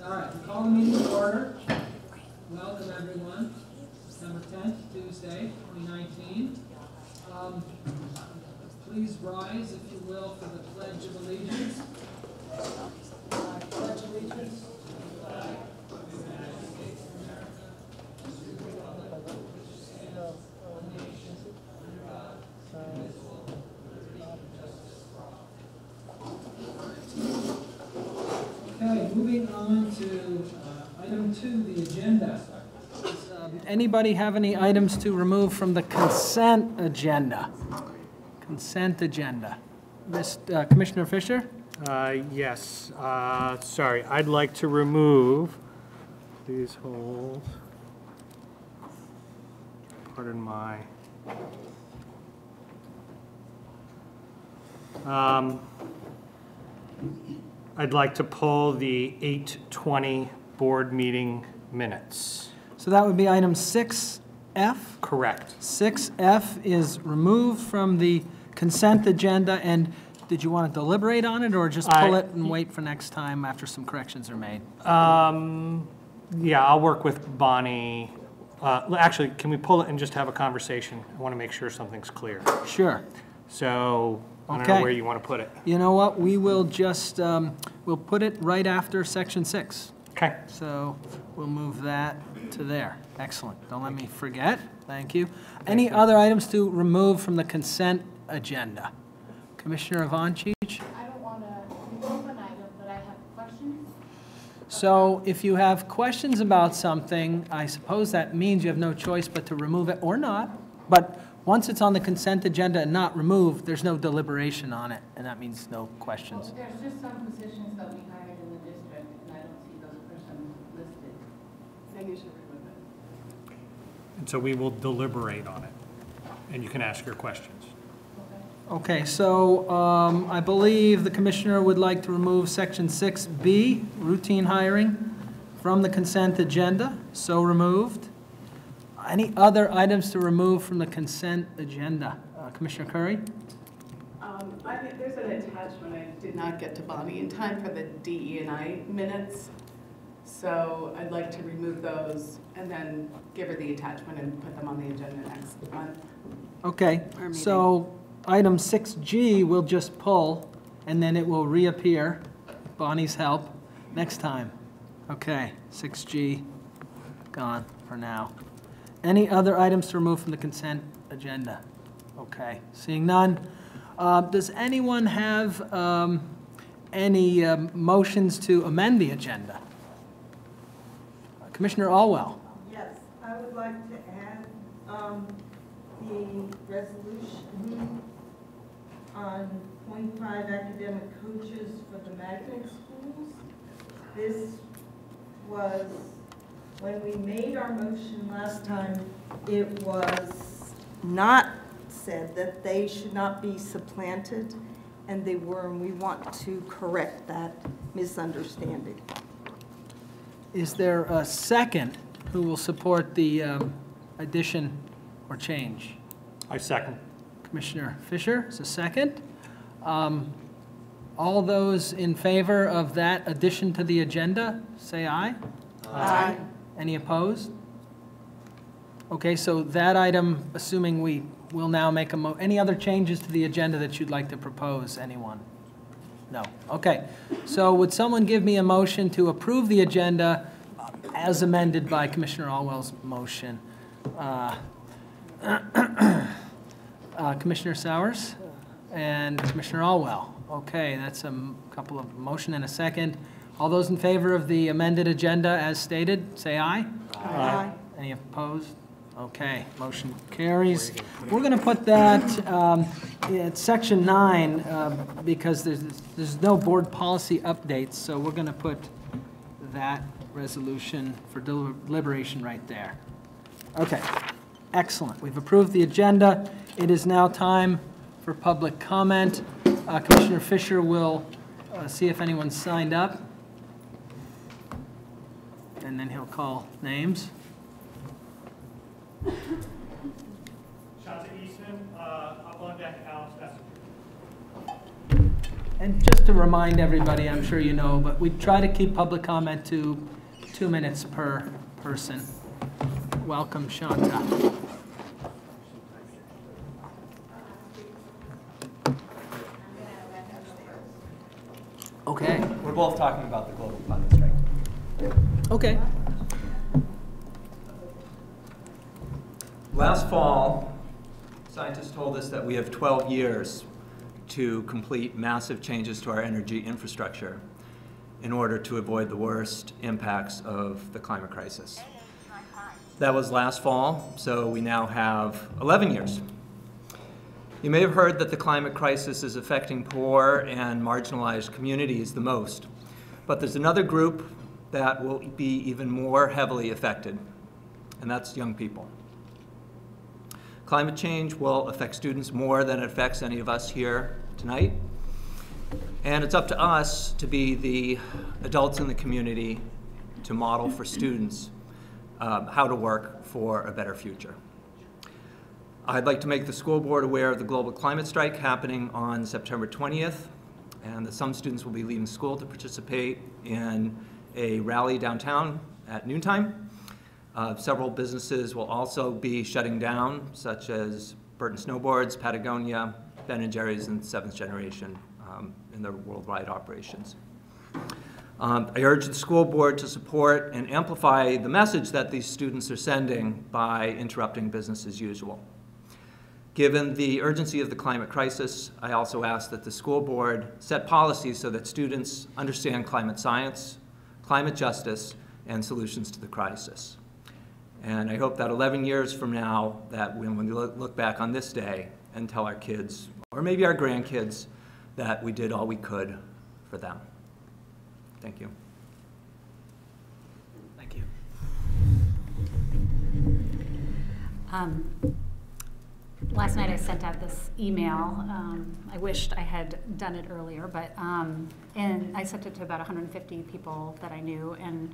All right, we call the meeting to order. Welcome, everyone. September 10th, Tuesday, 2019. Please rise, if you will, for the Pledge of Allegiance. I pledge allegiance to the flag of the United States of America, and to the republic which stands one nation, under God, indivisible, with liberty and justice for all. Okay, moving on to item 2, the agenda. Does anybody have any items to remove from the consent agenda? Consent agenda. Commissioner Fisher? Yes. Sorry, I'd like to remove, please hold, pardon my, I'd like to pull the 8/20 board meeting minutes. So that would be item 6F? Correct. 6F is removed from the consent agenda, and did you want to deliberate on it, or just pull it and wait for next time after some corrections are made? Yeah, I'll work with Bonnie. Actually, can we pull it and just have a conversation? I want to make sure something's clear. Sure. So, I don't know where you want to put it. You know what, we will just, we'll put it right after section 6. Okay. So we'll move that to there. Excellent. Don't let me forget. Thank you. Any other items to remove from the consent agenda? Commissioner Ivanchich? I don't want to remove an item, but I have questions. So if you have questions about something, I suppose that means you have no choice but to remove it or not. But once it's on the consent agenda and not removed, there's no deliberation on it, and that means no questions. Well, there's just some positions that we hired in the district, and I don't see those persons listed. Then you should remove it. And so we will deliberate on it, and you can ask your questions. Okay, so I believe the commissioner would like to remove section 6B, routine hiring, from the consent agenda. So removed. Any other items to remove from the consent agenda? Commissioner Curry? There's an attachment I did not get to Bonnie in time for the DE&I minutes. So I'd like to remove those and then give her the attachment and put them on the agenda next month. Okay, so item 6G we'll just pull, and then it will reappear, Bonnie's help, next time. Okay, 6G gone for now. Any other items to remove from the consent agenda? Okay, seeing none. Does anyone have any motions to amend the agenda? Commissioner Alwell. Yes, I would like to add the resolution on .5 academic coaches for the magnet schools. This was, when we made our motion last time, it was not said that they should not be supplanted, and they were, and we want to correct that misunderstanding. Is there a second who will support the addition or change? I second. Commissioner Fisher is a second. All those in favor of that addition to the agenda, say aye. Aye. Any opposed? Okay, so that item, assuming we will now make any other changes to the agenda that you'd like to propose, anyone? No. Okay. So would someone give me a motion to approve the agenda as amended by Commissioner Alwell's motion? Commissioner Sowers and Commissioner Alwell. Okay, that's a couple of motion and a second. All those in favor of the amended agenda as stated, say aye. Aye. Any opposed? Okay, motion carries. We're going to put that at section 9 because there's no board policy updates, so we're going to put that resolution for deliberation right there. Okay, excellent. We've approved the agenda. It is now time for public comment. Commissioner Fisher will see if anyone's signed up, and then he'll call names. Shout to Eastman, up on deck, Alex Messenger. And just to remind everybody, I'm sure you know, but we try to keep public comment to 2 minutes per person. Welcome, Shanta. Okay. We're both talking about the global climate strike. Okay. Last fall, scientists told us that we have 12 years to complete massive changes to our energy infrastructure in order to avoid the worst impacts of the climate crisis. That was last fall, so we now have 11 years. You may have heard that the climate crisis is affecting poor and marginalized communities the most, but there's another group that will be even more heavily affected, and that's young people. Climate change will affect students more than it affects any of us here tonight, and it's up to us to be the adults in the community to model for students how to work for a better future. I'd like to make the school board aware of the global climate strike happening on September 20th, and that some students will be leaving school to participate in a rally downtown at noontime. Several businesses will also be shutting down, such as Burton Snowboards, Patagonia, Ben & Jerry's, and Seventh Generation in their worldwide operations. I urge the school board to support and amplify the message that these students are sending by interrupting business as usual. Given the urgency of the climate crisis, I also ask that the school board set policies so that students understand climate science, climate justice, and solutions to the crisis. And I hope that 11 years from now, that when we look back on this day and tell our kids, or maybe our grandkids, that we did all we could for them. Thank you. Thank you. Last night I sent out this email. I wished I had done it earlier, but and I sent it to about 150 people that I knew, and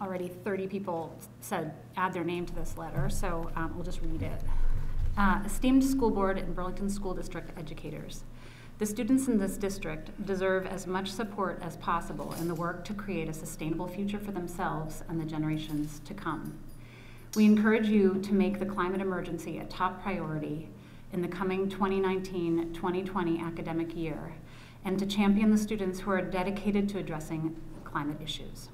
already 30 people said add their name to this letter, so we'll just read it. Esteemed school board and Burlington School District educators, the students in this district deserve as much support as possible in the work to create a sustainable future for themselves and the generations to come. We encourage you to make the climate emergency a top priority in the coming 2019-2020 academic year, and to champion the students who are dedicated to addressing climate issues.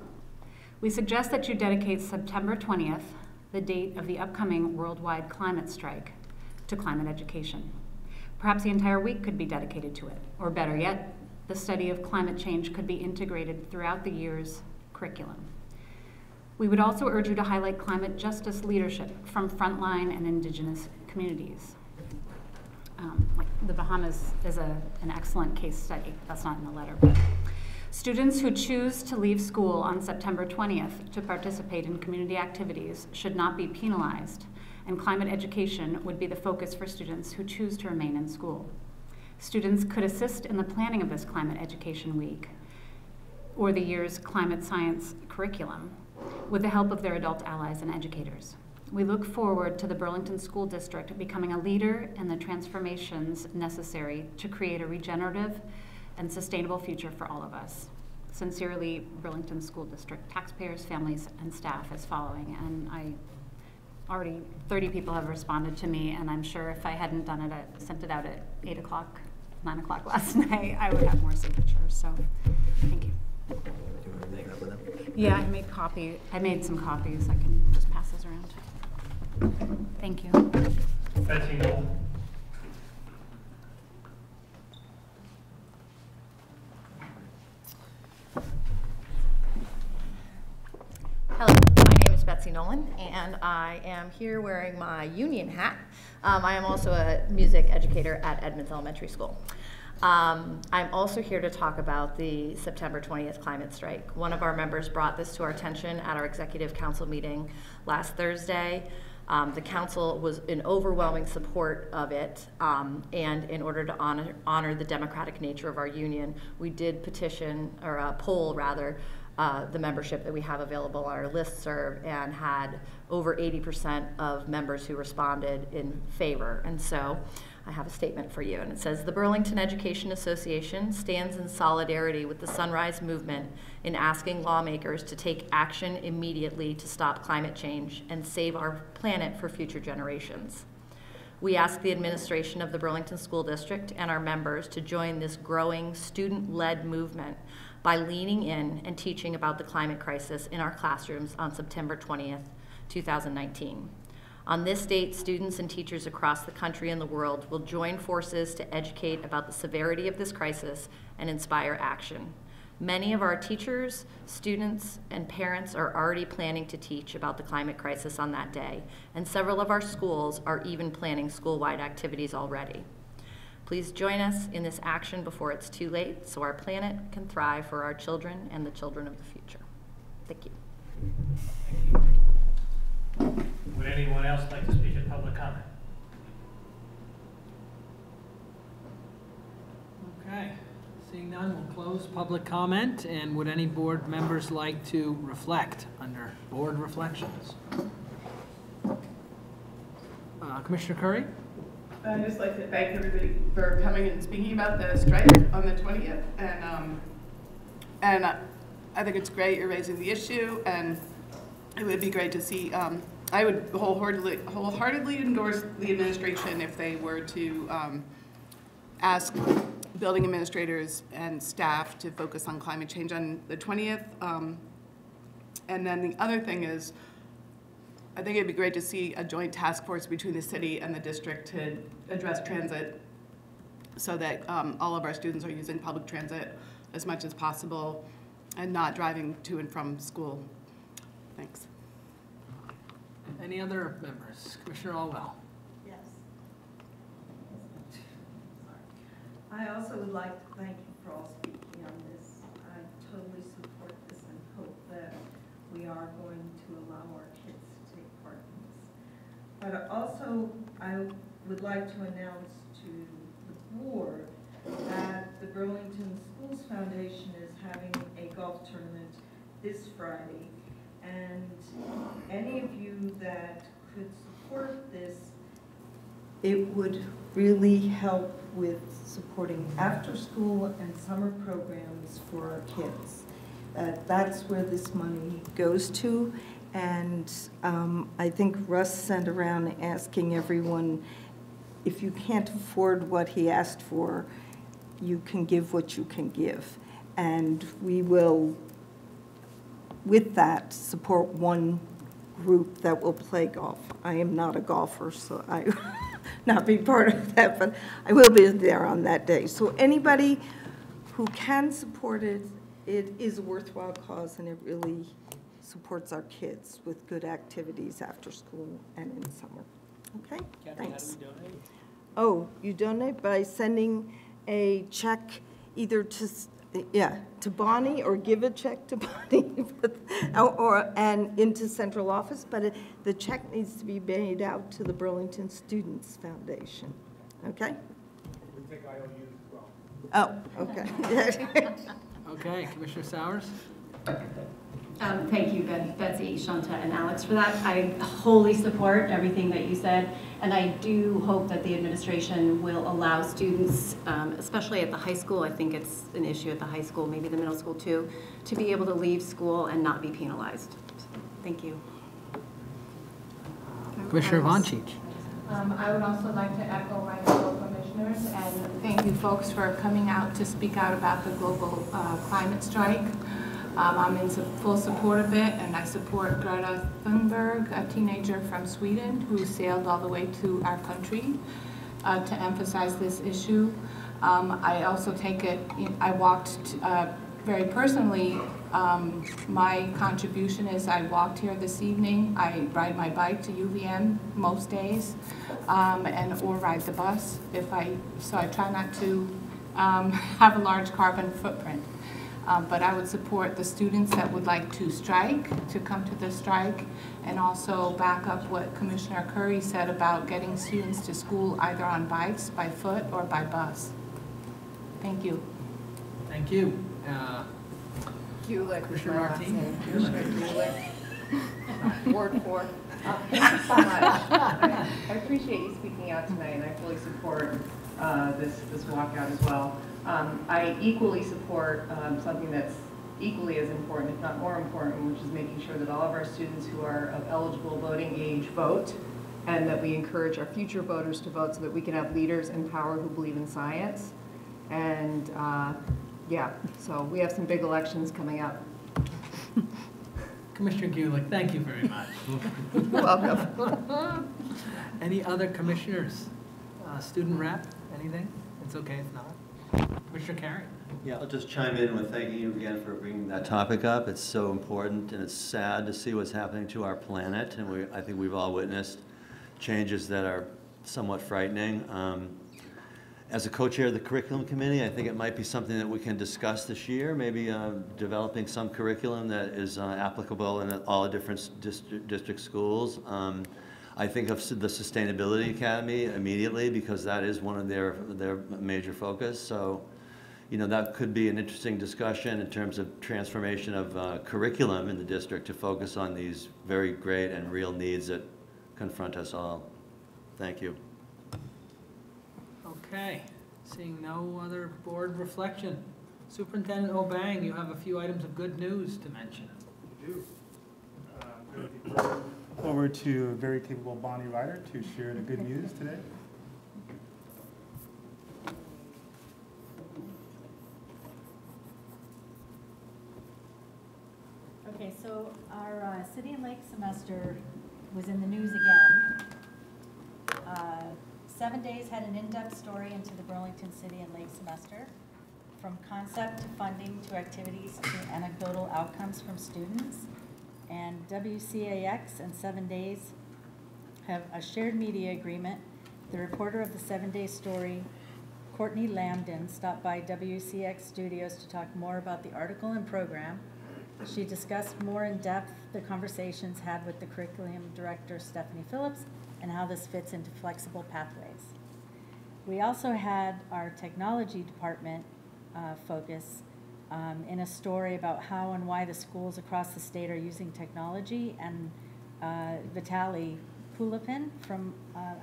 We suggest that you dedicate September 20th, the date of the upcoming worldwide climate strike, to climate education. Perhaps the entire week could be dedicated to it, or better yet, the study of climate change could be integrated throughout the year's curriculum. We would also urge you to highlight climate justice leadership from frontline and indigenous communities. Like the Bahamas is an excellent case study. That's not in the letter, but students who choose to leave school on September 20th to participate in community activities should not be penalized, and climate education would be the focus for students who choose to remain in school. Students could assist in the planning of this climate education week or the year's climate science curriculum with the help of their adult allies and educators. We look forward to the Burlington School District becoming a leader in the transformations necessary to create a regenerative and sustainable future for all of us. Sincerely, Burlington School District taxpayers, families, and staff is following. And already 30 people have responded to me, and I'm sure if I hadn't done it, I sent it out at 8 o'clock, 9 o'clock last night, I would have more signatures, so thank you. Yeah, I made some copies. I can just pass those around. Thank you. Betsy Noel. Hello, my name is Betsy Nolan, and I am here wearing my union hat. I am also a music educator at Edmonds Elementary School. I'm also here to talk about the September 20th climate strike. One of our members brought this to our attention at our executive council meeting last Thursday. The council was in overwhelming support of it, and in order to honor the democratic nature of our union, we did poll the membership that we have available on our listserv, and had over 80% of members who responded in favor. And so I have a statement for you, and it says, "The Burlington Education Association stands in solidarity with the Sunrise Movement in asking lawmakers to take action immediately to stop climate change and save our planet for future generations. We ask the administration of the Burlington School District and our members to join this growing student-led movement by leaning in and teaching about the climate crisis in our classrooms on September 20th, 2019. On this date, students and teachers across the country and the world will join forces to educate about the severity of this crisis and inspire action. Many of our teachers, students, and parents are already planning to teach about the climate crisis on that day, and several of our schools are even planning school-wide activities already. Please join us in this action before it's too late so our planet can thrive for our children and the children of the future." Thank you. Thank you. Would anyone else like to speak at public comment? Okay, seeing none, we'll close public comment. And would any board members like to reflect under board reflections? Commissioner Curry? I'd just like to thank everybody for coming and speaking about the strike on the 20th. And I think it's great you're raising the issue, and it would be great to see, I would wholeheartedly endorse the administration if they were to ask building administrators and staff to focus on climate change on the 20th. And then the other thing is, I think it'd be great to see a joint task force between the city and the district to address transit so that all of our students are using public transit as much as possible and not driving to and from school. Thanks. Any other members? Commissioner Alwell? Yes. I also would like to thank you for all speaking on this. I totally support this and hope that we are going to allow our kids to take part in this. But also, I would like to announce to the board that the Burlington Schools Foundation is having a golf tournament this Friday. And any of you that could support this, it would really help with supporting after-school and summer programs for our kids. That's where this money goes to. And I think Russ sent around asking everyone, if you can't afford what he asked for, you can give what you can give. And we will, with that, support one group that will play golf. I am not a golfer, so I will not be part of that, but I will be there on that day. So anybody who can support it, it is a worthwhile cause, and it really supports our kids with good activities after school and in summer. Okay, thanks. How do we donate? Oh, you donate by sending a check either to Bonnie, or give a check to Bonnie, and into central office, but the check needs to be made out to the Burlington Students Foundation, okay? We think IOUs as well. Oh, okay. Okay, Commissioner Sowers? Thank you, Betsy, Shanta, and Alex for that. I wholly support everything that you said, and I do hope that the administration will allow students, especially at the high school, I think it's an issue at the high school, maybe the middle school too, to be able to leave school and not be penalized. Thank you. Commissioner Vonchich? I would also like to echo my fellow commissioners and thank you folks for coming out to speak out about the global climate strike. I'm in full support of it, and I support Greta Thunberg, a teenager from Sweden who sailed all the way to our country to emphasize this issue. I also take it, I walked very personally, my contribution is I walked here this evening, I ride my bike to UVM most days, or ride the bus so I try not to have a large carbon footprint. But I would support the students that would like to strike, to come to the strike, and also back up what Commissioner Curry said about getting students to school either on bikes, by foot, or by bus. Thank you. Thank you. Bueller. Commissioner Martin? Commissioner Bueller. Ward 4. Thank you so much. I appreciate you speaking out tonight, and I fully support this walkout as well. I equally support something that's equally as important, if not more important, which is making sure that all of our students who are of eligible voting age vote, and that we encourage our future voters to vote so that we can have leaders in power who believe in science. And yeah, so we have some big elections coming up. Commissioner Gulick, thank you very much. You're welcome. Any other commissioners? Student rep, anything? It's okay if not. Commissioner Carey. Yeah, I'll just chime in with thanking you again for bringing that topic up. It's so important, and it's sad to see what's happening to our planet, and I think we've all witnessed changes that are somewhat frightening. As a co-chair of the curriculum committee, I think it might be something that we can discuss this year, maybe developing some curriculum that is applicable in all the different district schools. I think of the Sustainability Academy immediately because that is one of their major focus. So, you know, that could be an interesting discussion in terms of transformation of curriculum in the district to focus on these very great and real needs that confront us all. Thank you. Okay, seeing no other board reflection. Superintendent Obang, you have a few items of good news to mention. We do. Over to a very capable Bonnie Ryder to share the good news today. Okay, so our City and Lake semester was in the news again. 7 days had an in-depth story into the Burlington City and Lake semester, from concept to funding to activities to anecdotal outcomes from students. And WCAX and 7 Days have a shared media agreement. The reporter of the 7-day story, Courtney Lambden, stopped by WCX Studios to talk more about the article and program. She discussed more in depth the conversations had with the curriculum director, Stephanie Phillips, and how this fits into flexible pathways. We also had our technology department focus in a story about how and why the schools across the state are using technology, and Vitaly Pulapin from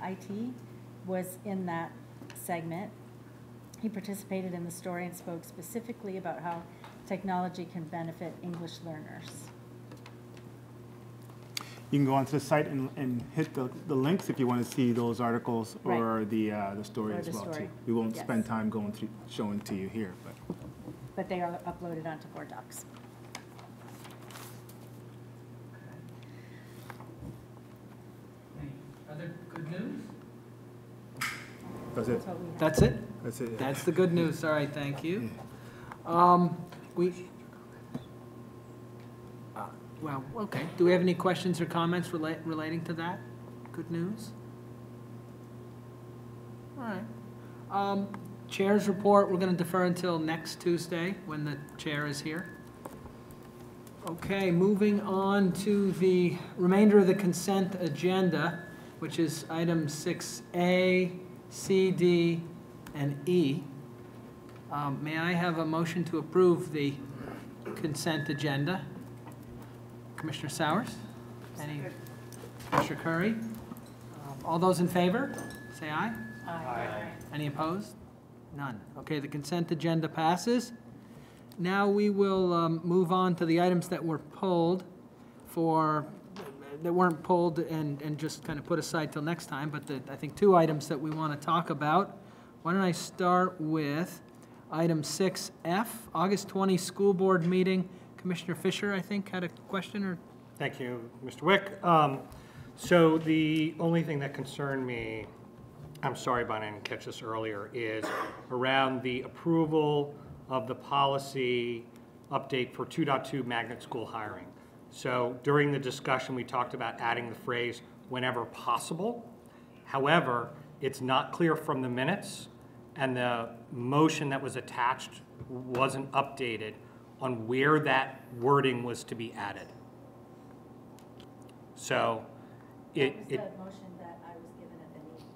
IT was in that segment. He participated in the story and spoke specifically about how technology can benefit English learners. You can go onto the site and hit the links if you want to see those articles or right. the story as well too. We won't spend time going through showing to you here, but they are uploaded onto Board Docs. Any other good news? That's it. That's it? That's it. Yeah. That's the good news. All right, thank you. Well, okay. Do we have any questions or comments relating to that? Good news? All right. Chair's report, we're going to defer until next Tuesday when the chair is here. Okay, moving on to the remainder of the consent agenda, which is items 6A, C, D, and E. May I have a motion to approve the consent agenda? Commissioner Sowers? Any? Commissioner Curry? All those in favor, say aye. Aye. Any opposed? None. Okay, the consent agenda passes. Now we will move on to the items that were pulled that weren't pulled and just kind of put aside till next time, but I think 2 items that we want to talk about. Why don't I start with item 6F, August 20 school board meeting. Commissioner Fisher, I think, had a question or? Thank you, Mr. Wick. So the only thing that concerned me, I'm sorry, Bonnie, I didn't catch this earlier, is around the approval of the policy update for 2.2 magnet school hiring. So during the discussion, we talked about adding the phrase whenever possible. However, it's not clear from the minutes, and the motion that was attached wasn't updated on where that wording was to be added. So That was the motion that I was given at the meeting.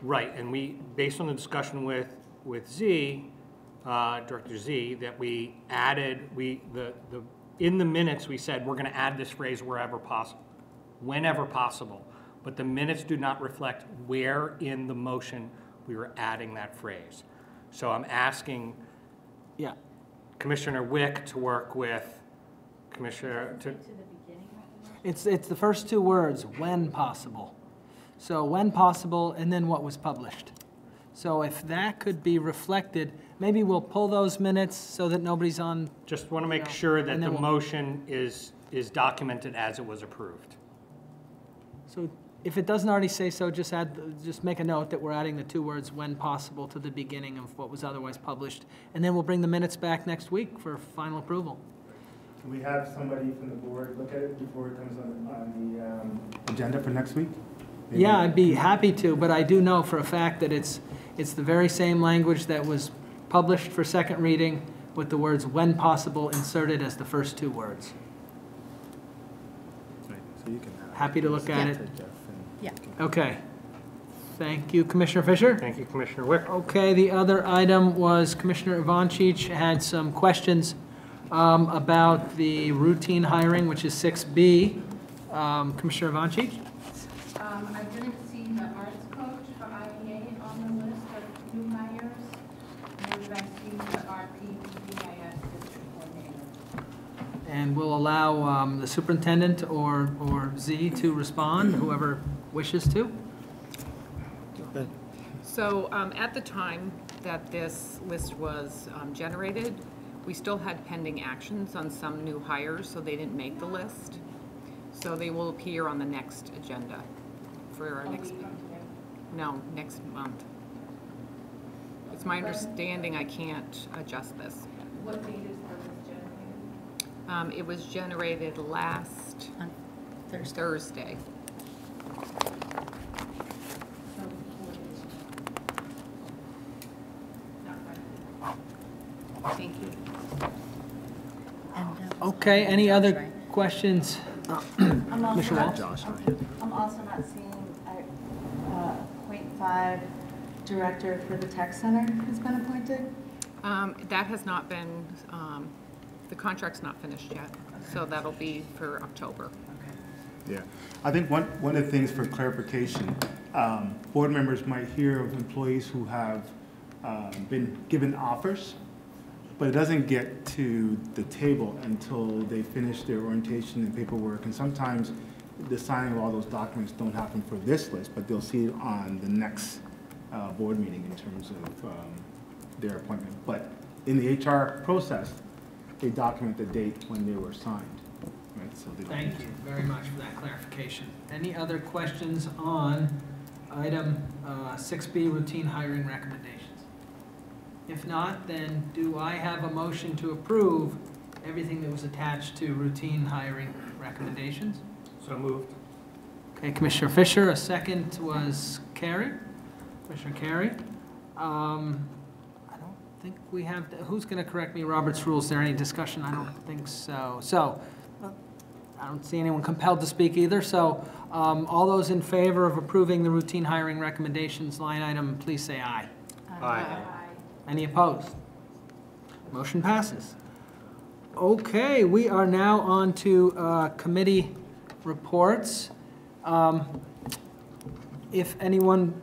right, and we, based on the discussion with Z, Director Z, that we added, in the minutes we said we're going to add this phrase wherever possible. whenever possible. But the minutes do not reflect where in the motion we were adding that phrase. So I'm asking Commissioner Wick to work with Commissioner, It's the first two words, when possible. So when possible, and then what was published. So if that could be reflected, maybe we'll pull those minutes so that nobody's on. just want to make sure that and the then motion is documented as it was approved. So if it doesn't already say so, just make a note that we're adding the two words when possible to the beginning of what was otherwise published. And then we'll bring the minutes back next week for final approval. Can we have somebody from the board look at it before it comes on the agenda for next week? Maybe? Yeah, I'd be happy to, but I do know for a fact that it's the very same language that was published for second reading with the words when possible inserted as the first two words. Right, so you can Happy to look at it. Yeah. Okay. Thank you, Commissioner Fisher. Thank you, Commissioner Wick. Okay, the other item was Commissioner Ivanchich had some questions about the routine hiring, which is 6B. Commissioner Ivanchich? I didn't see the arts coach for IPA on the list of new hires, nor did I see the RPBIS district coordinator. And we'll allow the superintendent or Z to respond, whoever wishes to. So at the time that this list was generated, we still had pending actions on some new hires, so they didn't make the list. So they will appear on the next agenda for our next meeting. No, next month. It's my understanding I can't adjust this. What date is the list generated? It was generated last On Thursday. Thank you. Okay, any other questions? I'm also Commissioner not, Walsh? I'm also not seeing .5 director for the tech center has been appointed. That has not been, the contract's not finished yet, so that'll be for October. Yeah, I think one of the things for clarification, board members might hear of employees who have been given offers, but it doesn't get to the table until they finish their orientation and paperwork. And sometimes the signing of all those documents don't happen for this list, but they'll see it on the next board meeting in terms of their appointment. But in the HR process, they document the date when they were signed. Right? So they don't. Thank you very much for that clarification. Any other questions on item 6B, routine hiring recommendations? If not, then do I have a motion to approve everything that was attached to routine hiring recommendations? So moved. Okay, Commissioner Fisher, a second was Carey. Commissioner Carey. I don't think we have, who's going to correct me? Robert's rules, is there any discussion? I don't think so. So, I don't see anyone compelled to speak either. So, all those in favor of approving the routine hiring recommendations line item, please say aye. Aye. Any opposed? Motion passes. Okay, we are now on to committee reports. If anyone,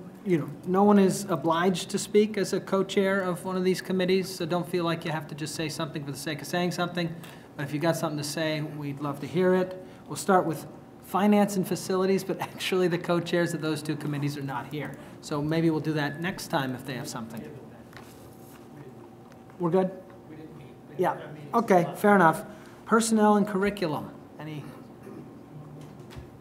no one is obliged to speak as a co-chair of one of these committees, so don't feel like you have to just say something for the sake of saying something. But if you got something to say, we'd love to hear it. We'll start with Finance and Facilities, but actually the co-chairs of those two committees are not here. So maybe we'll do that next time if they have something. We're good? Yeah, okay, fair enough. Personnel and curriculum, any?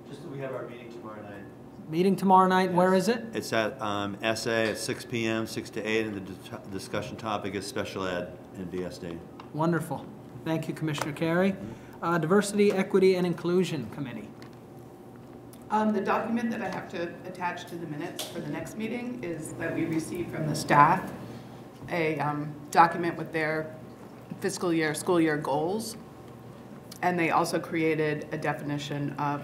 Just that we have our meeting tomorrow night. Meeting tomorrow night, where is it? It's at SA at 6 p.m., 6 to 8, and the discussion topic is special ed and BSD. Wonderful. Thank you, Commissioner Carey. Diversity, Equity, and Inclusion Committee. The document that I have to attach to the minutes for the next meeting is that we received from the staff a document with their fiscal year, school year goals. And they also created a definition of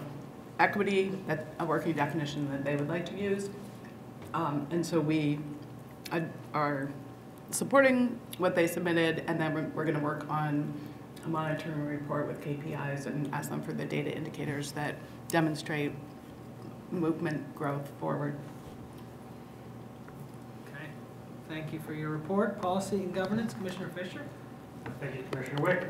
equity, a working definition that they would like to use. And so we are supporting what they submitted, and then we're going to work on a monitoring report with KPIs and ask them for the data indicators that demonstrate movement growth forward. Okay, thank you for your report. Policy and Governance, Commissioner Fisher. Thank you, Commissioner Wick.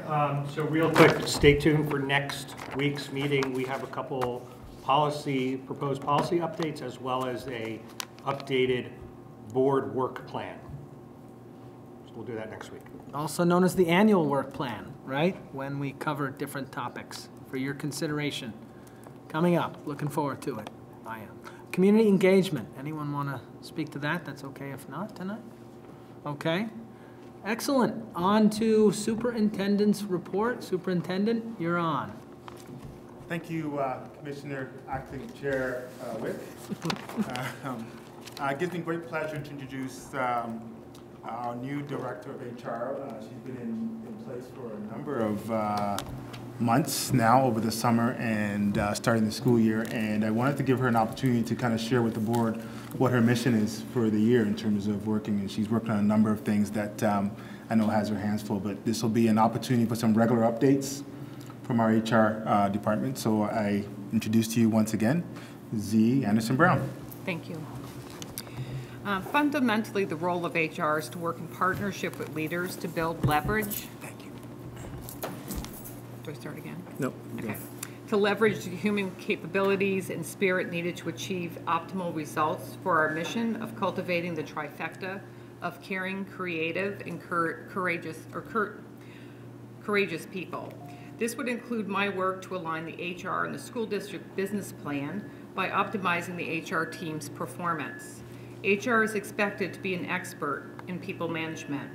So real quick, stay tuned for next week's meeting. We have a couple proposed policy updates, as well as a updated board work plan. So we'll do that next week. Also known as the annual work plan, right? When we cover different topics for your consideration. Coming up, looking forward to it. I am. Community engagement. Anyone want to speak to that? That's okay if not tonight. Okay. Excellent. On to superintendent's report. Superintendent, you're on. Thank you, Commissioner Acting Chair Wick. It gives me great pleasure to introduce our new Director of HR. She's been in place for a number of months now over the summer and starting the school year. And I wanted to give her an opportunity to kind of share with the board what her mission is for the year in terms of working. And she's working on a number of things that I know has her hands full, but this will be an opportunity for some regular updates from our HR department. So I introduce to you once again, Z. Anderson Brown. Thank you. Fundamentally, the role of HR is to work in partnership with leaders to build leverage. Thank you. Do I start again? No. Okay. To leverage the human capabilities and spirit needed to achieve optimal results for our mission of cultivating the trifecta of caring, creative, and courageous people. This would include my work to align the HR and the school district business plan by optimizing the HR team's performance. HR is expected to be an expert in people management.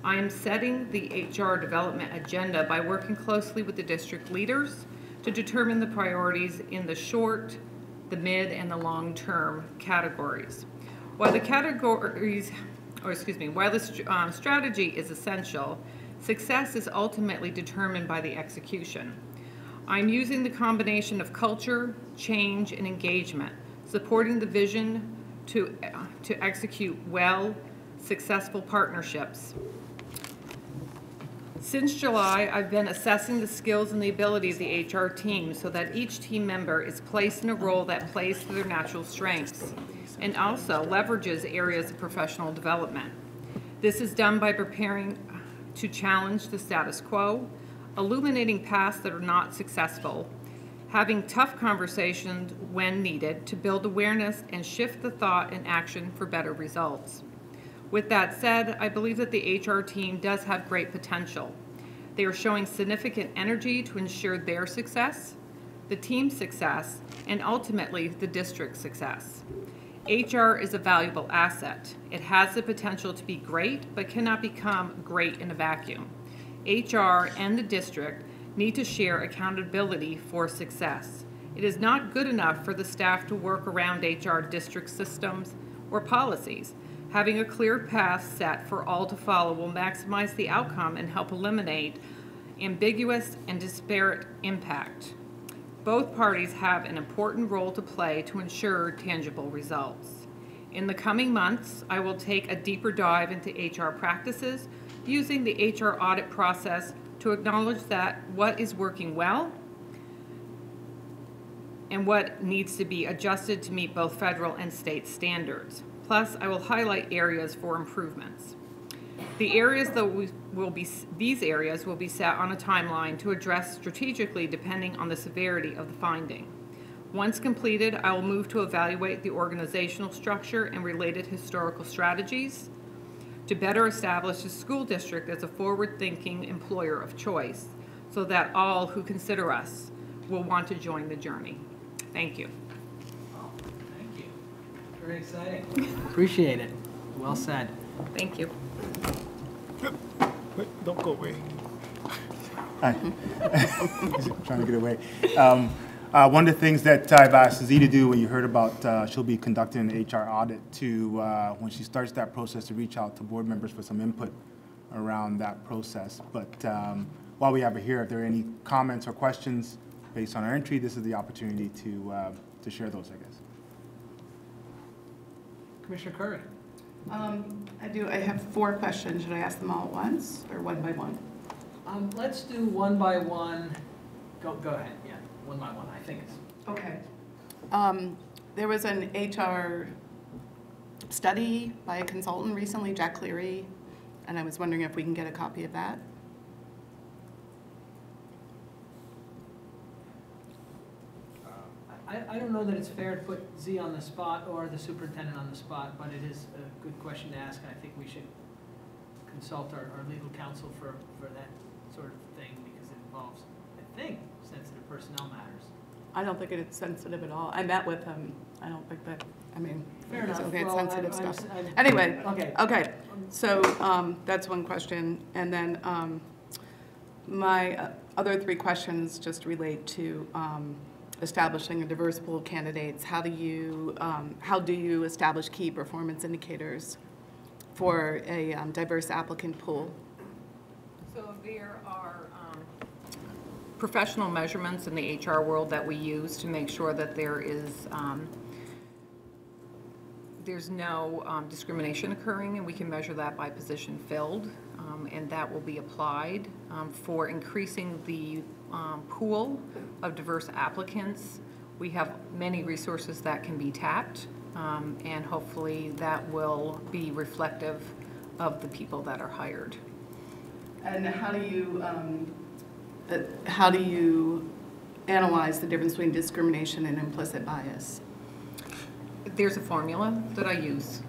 I am setting the HR development agenda by working closely with the district leaders to determine the priorities in the short, the mid, and the long-term categories. While the strategy is essential, success is ultimately determined by the execution. I'm using the combination of culture, change, and engagement, supporting the vision to execute well, successful partnerships. Since July, I've been assessing the skills and the ability of the HR team so that each team member is placed in a role that plays to their natural strengths and also leverages areas of professional development. This is done by preparing to challenge the status quo, illuminating paths that are not successful, having tough conversations when needed to build awareness and shift the thought and action for better results. With that said, I believe that the HR team does have great potential. They are showing significant energy to ensure their success, the team's success, and ultimately the district's success. HR is a valuable asset. It has the potential to be great, but cannot become great in a vacuum. HR and the district need to share accountability for success. It is not good enough for the staff to work around HR district systems or policies. Having a clear path set for all to follow will maximize the outcome and help eliminate ambiguous and disparate impact. Both parties have an important role to play to ensure tangible results. In the coming months, I will take a deeper dive into HR practices using the HR audit process to acknowledge that what is working well and what needs to be adjusted to meet both federal and state standards. Plus, I will highlight areas for improvements. The areas these areas will be set on a timeline to address strategically depending on the severity of the finding. Once completed, I will move to evaluate the organizational structure and related historical strategies to better establish the school district as a forward-thinking employer of choice so that all who consider us will want to join the journey. Thank you. Thank you. Very exciting. Appreciate it. Well said. Thank you. Wait, don't go away. Hi. Trying to get away. One of the things that I've asked Z to do when you heard about she'll be conducting an HR audit to, when she starts that process, to reach out to board members for some input around that process. But while we have her here, if there are any comments or questions based on our entry, this is the opportunity to share those, I guess. Commissioner Curry. I have 4 questions. Should I ask them all at once or one by one? Let's do one by one. Go ahead, yeah, one by one, I think it's. Okay. There was an HR study by a consultant recently, Jack Cleary, and I was wondering if we can get a copy of that. I don't know that it's fair to put Z on the spot or the superintendent on the spot, but it is a good question to ask, and I think we should consult our legal counsel for that sort of thing, because it involves, I think, sensitive personnel matters. I don't think it's sensitive at all. I met with him. I don't think that, I mean, Fair enough. it's Well, sensitive stuff. I'm- Anyway, Okay. okay. So that's one question. And then my other three questions just relate to establishing a diverse pool of candidates. How do you establish key performance indicators for a diverse applicant pool? So there are professional measurements in the HR world that we use to make sure that there's no discrimination occurring, and we can measure that by position filled, and that will be applied for increasing the pool of diverse applicants. We have many resources that can be tapped, and hopefully that will be reflective of the people that are hired. And how do you analyze the difference between discrimination and implicit bias? There's a formula that I use.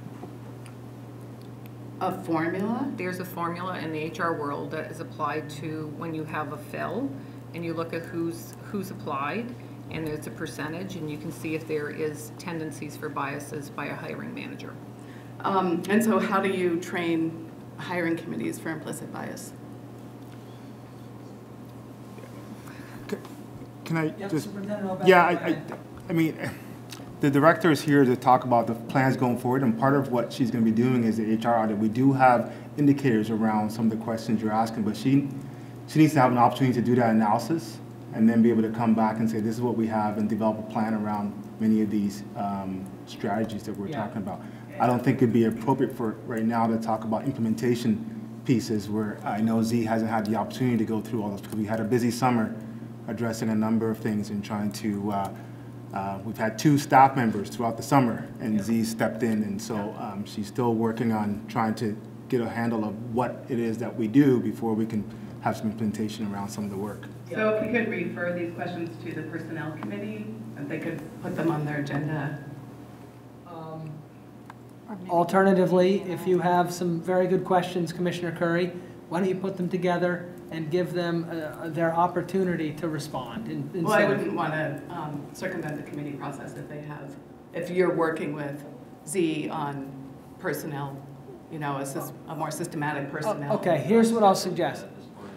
A formula? There's a formula in the HR world that is applied to when you have a fill, and you look at who's applied, and there's a percentage, and you can see if there is tendencies for biases by a hiring manager. And so how do you train hiring committees for implicit bias? Can I Yep, just? Superintendent O'Bannon, Yeah, go ahead. I mean, the director is here to talk about the plans going forward, and part of what she's going to be doing is the HR audit. We do have indicators around some of the questions you're asking, but she needs to have an opportunity to do that analysis and then be able to come back and say, this is what we have, and develop a plan around many of these strategies that we're talking about. I don't think it'd be appropriate for right now to talk about implementation pieces where I know Z hasn't had the opportunity to go through all those, because we had a busy summer addressing a number of things and trying to, we've had 2 staff members throughout the summer, and Z stepped in, and so she's still working on trying to get a handle of what it is that we do before we can have some implementation around some of the work. So if we could refer these questions to the Personnel Committee, and they could put them on their agenda. Alternatively, if you have some very good questions, Commissioner Curry, why don't you put them together and give them their opportunity to respond? Well, I wouldn't want to circumvent the committee process if you're working with Z on personnel, you know, a more systematic personnel. Okay, here's what I'll suggest.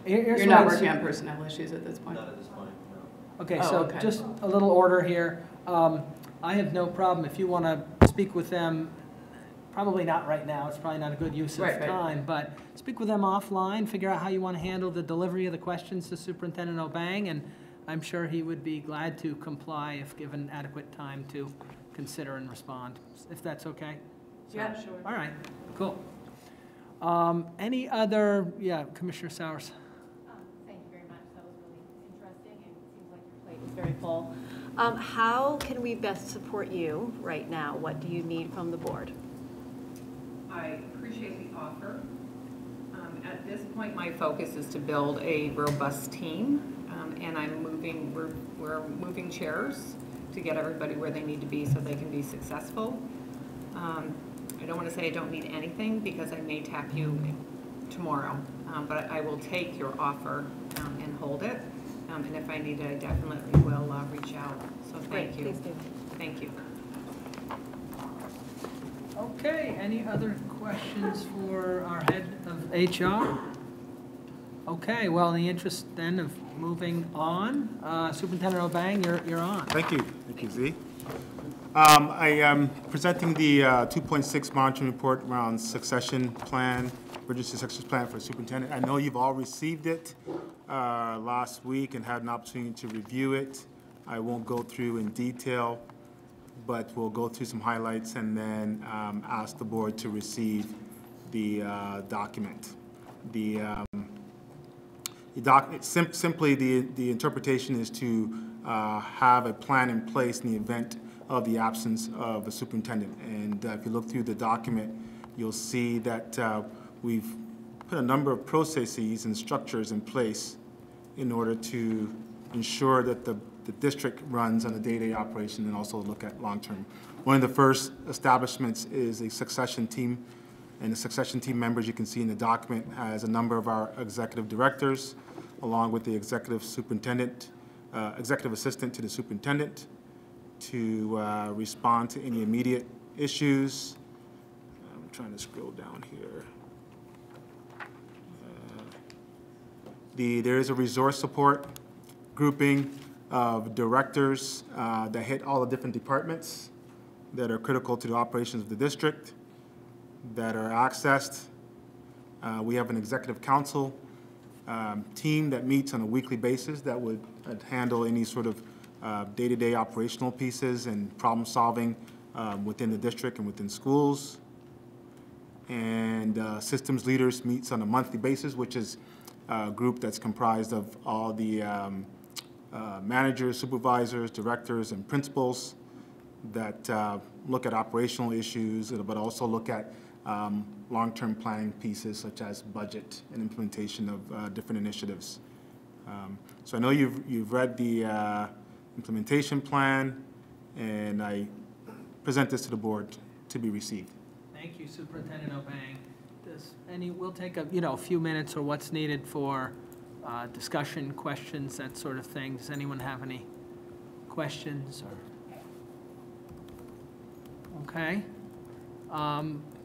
You're not working on personnel issues at this point? Not at this point, no. Okay, Oh, so okay. just a little order here. I have no problem if you want to speak with them, probably not right now, it's probably not a good use of Right. time, but speak with them offline, figure out how you want to handle the delivery of the questions to Superintendent O'Bang, and I'm sure he would be glad to comply if given adequate time to consider and respond, if that's okay. Yeah, sure. All right, cool. Any other, Commissioner Sowers? Thank you very much. That was really interesting, and it seems like your plate is very full. How can we best support you right now? What do you need from the board? I appreciate the offer. At this point, my focus is to build a robust team, and we're moving chairs to get everybody where they need to be so they can be successful. I don't want to say I don't need anything, because I may tap you tomorrow, but I will take your offer and hold it, and if I need it, I definitely will reach out. So thank you. Please do. Thank you. Okay, any other questions for our head of HR? Okay, well, in the interest then of moving on, Superintendent O'Bang, you're on. Thank you, Z. I am presenting the 2.6 monitoring report around succession plan, registered succession plan for superintendent. I know you've all received it last week and had an opportunity to review it. I won't go through in detail, but we'll go through some highlights and then ask the board to receive the document. Simply, the interpretation is to have a plan in place in the event of the absence of a superintendent. And if you look through the document, you'll see that we've put a number of processes and structures in place in order to ensure that the district runs on a day-to-day operation and also look at long-term. One of the first establishments is a succession team, and the succession team members you can see in the document has a number of our executive directors, along with the executive superintendent, executive assistant to the superintendent, to respond to any immediate issues. I'm trying to scroll down here. There is a resource support grouping of directors that hit all the different departments that are critical to the operations of the district, that are accessed. We have an executive council team that meets on a weekly basis that would handle any sort of day-to-day operational pieces and problem solving within the district and within schools. And systems leaders meets on a monthly basis, which is a group that's comprised of all the managers, supervisors, directors, and principals that look at operational issues, but also look at long-term planning pieces such as budget and implementation of different initiatives. So I know you've read the implementation plan, and I present this to the board to be received. Thank you, Superintendent Obang. We'll take a few minutes or what's needed for discussion, questions, that sort of thing. Does anyone have any questions? Okay.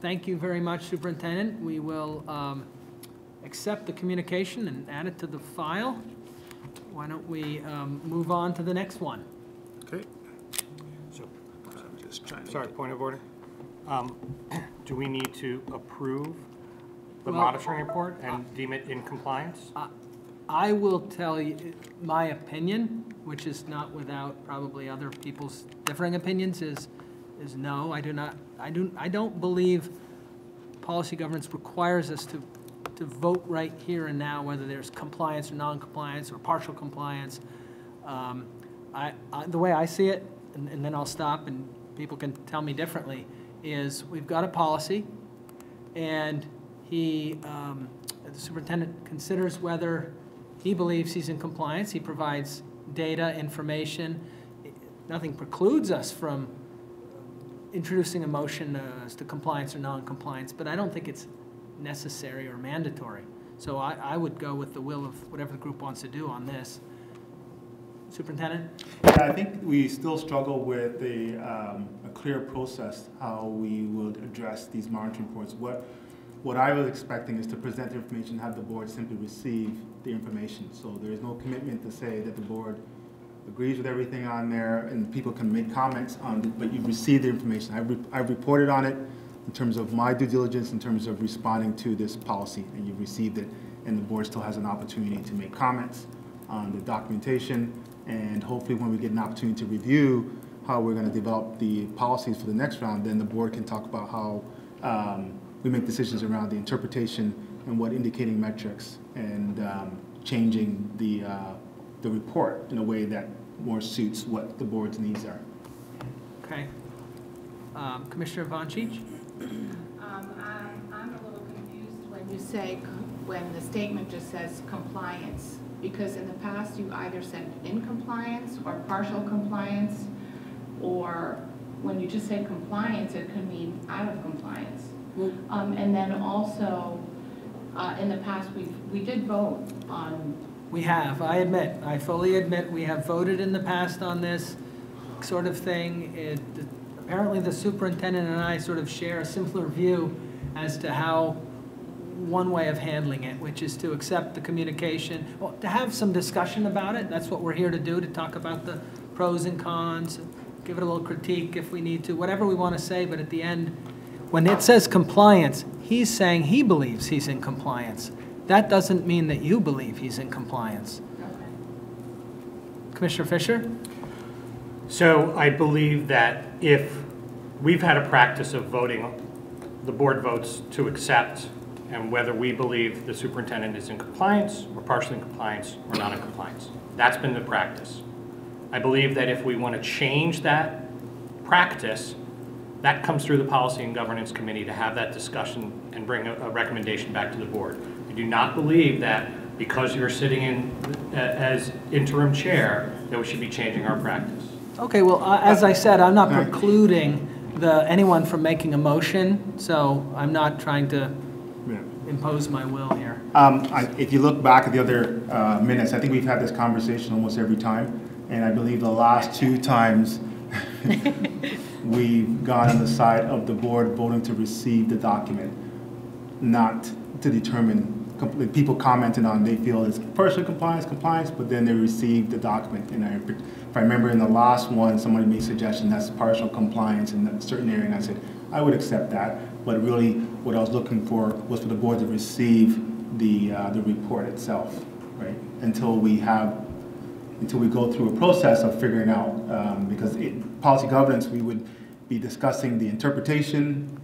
Thank you very much, Superintendent. We will accept the communication and add it to the file. Why don't we move on to the next one? Okay. So, I'm just trying to sorry, point of order. Do we need to approve the Well, monitoring report and deem it in compliance? I will tell you my opinion, which is not without probably other people's differing opinions, is no. I don't believe policy governance requires us to vote right here and now whether there's compliance or non-compliance or partial compliance. The way I see it, and then I'll stop and people can tell me differently, is we've got a policy, and the superintendent considers whether he believes he's in compliance. He provides data, information. Nothing precludes us from introducing a motion as to compliance or non-compliance, but I don't think it's necessary or mandatory. So I would go with the will of whatever the group wants to do on this. Superintendent? Yeah, I think we still struggle with a clear process how we would address these monitoring reports. What I was expecting is to present the information, have the board simply receive the information. So there is no commitment to say that the board agrees with everything on there and people can make comments on it, but you've received the information. I've reported on it in terms of my due diligence, in terms of responding to this policy, and you've received it, and the board still has an opportunity to make comments on the documentation, and hopefully when we get an opportunity to review how we're going to develop the policies for the next round, then the board can talk about how we make decisions around the interpretation and what indicating metrics and changing the report in a way that more suits what the board's needs are. Okay. Commissioner Von Cheech? I'm a little confused when you say, when the statement just says compliance, because in the past you either said in compliance or partial compliance, or when you just say compliance, it could mean out of compliance. And then also, in the past, we did vote on. We have, I fully admit, we have voted in the past on this sort of thing. Apparently the superintendent and I sort of share a simpler view as to how one way of handling it, which is to accept the communication, well, to have some discussion about it. That's what we're here to do, to talk about the pros and cons, give it a little critique if we need to, whatever we want to say, but at the end, when it says compliance, he's saying he believes he's in compliance. That doesn't mean that you believe he's in compliance. Commissioner Fisher? So I believe that if we've had a practice of voting, the board votes to accept and whether we believe the superintendent is in compliance or partially in compliance or not in compliance. That's been the practice. I believe that if we want to change that practice, that comes through the Policy and Governance Committee to have that discussion and bring a recommendation back to the board. I do not believe that because you're sitting in as interim chair, that we should be changing our practice. Okay, well, as I said, I'm not precluding anyone from making a motion, so I'm not trying to impose my will here. If you look back at the other minutes, I think we've had this conversation almost every time, and I believe the last 2 times we've gone on the side of the board voting to receive the document, not to determine. People commented on they feel it's partial compliance, but then they received the document. And if I remember in the last one, somebody made a suggestion that's partial compliance in a certain area, and I said I would accept that. But really, what I was looking for was for the board to receive the report itself, right? Until we go through a process of figuring out, because policy governance, we would be discussing the interpretation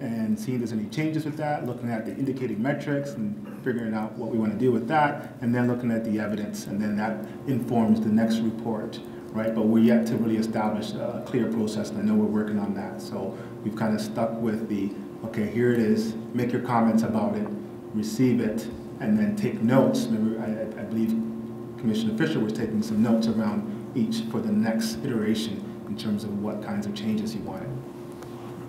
and seeing if there's any changes with that, looking at the indicating metrics and figuring out what we want to do with that, and then looking at the evidence, and then that informs the next report, right? But we're yet to really establish a clear process, and I know we're working on that. So we've kind of stuck with okay, here it is, make your comments about it, receive it, and then take notes. Remember, I believe Commissioner Fisher was taking some notes around each for the next iteration in terms of what kinds of changes he wanted.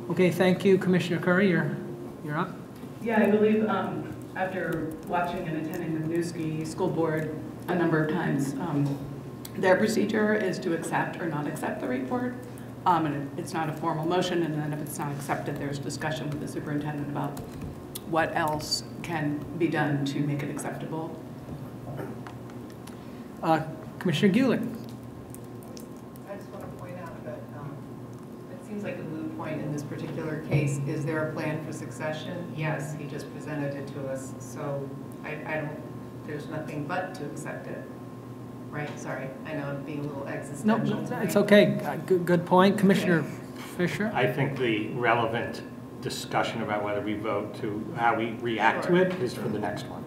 Okay, thank you, Commissioner Curry. You're up. Yeah, I believe after watching and attending the Newski School Board a number of times, their procedure is to accept or not accept the report. And it's not a formal motion, and then if it's not accepted, there's discussion with the superintendent about what else can be done to make it acceptable. Commissioner Gulick. I just want to point out that it seems like a moot point in this particular case. Is there a plan for succession? Yes, he just presented it to us, so I don't, there's nothing but to accept it. Right, sorry, I know I'm being a little existential. No, it's okay. Good point. Commissioner Fisher? I think the relevant discussion about whether we vote to how we react to it is for the next one.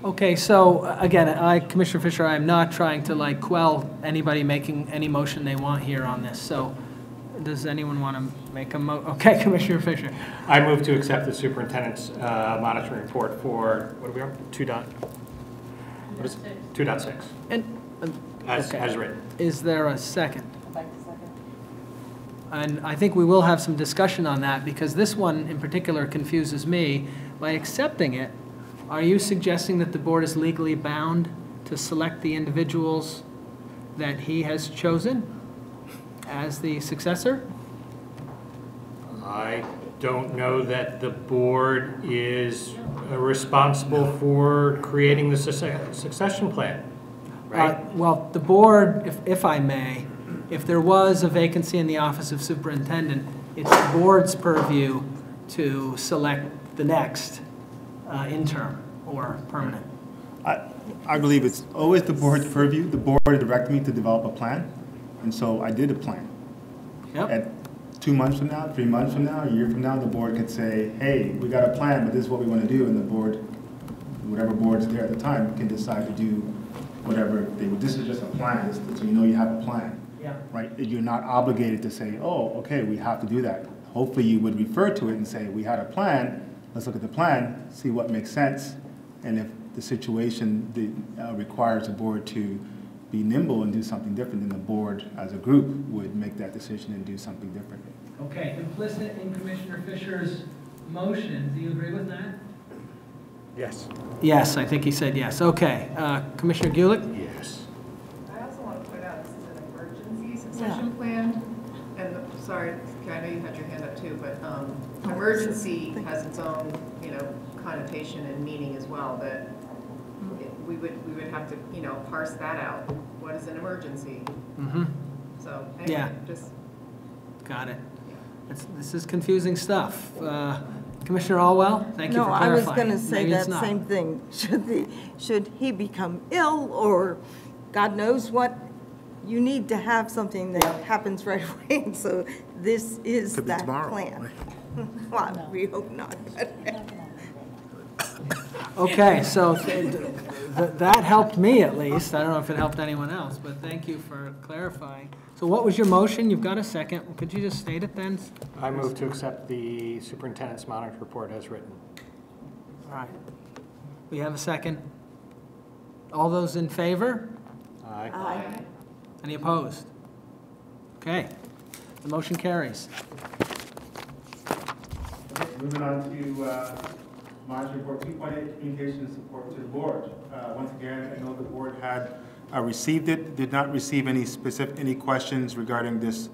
Okay, so again, Commissioner Fisher, I'm not trying to quell anybody making any motion they want here on this. So does anyone want to make a okay, Commissioner Fisher. I move to accept the superintendent's monitoring report for, what are we on? 2.6. And as written. Is there a second? I'd like to second. And I think we will have some discussion on that, because this one in particular confuses me. By accepting it, are you suggesting that the board is legally bound to select the individuals that he has chosen as the successor? I don't know that the board is responsible for creating the succession plan, right? Well, the board, if I may, if there was a vacancy in the office of superintendent, it's the board's purview to select the next interim or permanent. I believe it's always the board's purview. The board directed me to develop a plan, and so I did a plan. Yep. At 2 months from now, 3 months from now, a year from now, the board could say, hey, we got a plan, but this is what we want to do, and the board, whatever board's there at the time, can decide to do whatever they would. This is just a plan, so you know you have a plan. Yeah. Right? You're not obligated to say, oh, okay, we have to do that. Hopefully you would refer to it and say, we had a plan, let's look at the plan, see what makes sense, and if the situation requires the board to be nimble and do something different, then the board as a group would make that decision and do something different. Okay, implicit in Commissioner Fisher's motion, do you agree with that? Yes. Yes, I think he said yes. Okay, Commissioner Gulick? Yes. I also want to point out this is an emergency succession plan, and sorry, I know you had your hand up too, but emergency has its own, connotation and meaning as well. That we would have to, parse that out. What is an emergency? Mm-hmm. So anyway, Yeah. just got it. This is confusing stuff. Commissioner Alwell, thank you for clarifying. No, I was going to say Maybe it's that not. same thing. Should he become ill, or God knows what, you need to have something that happens right away. And so this is that plan. Well, we hope not. Okay, so that helped me at least. I don't know if it helped anyone else, but thank you for clarifying. So what was your motion? You've got a second. Could you just state it then? I move to accept the superintendent's monitoring report as written. All right. We have a second. All those in favor? Aye. Aye. Any opposed? Okay, the motion carries. Moving on to monitoring report 2.8, communication and support to the board. Once again, I know the board had received it, did not receive any questions regarding this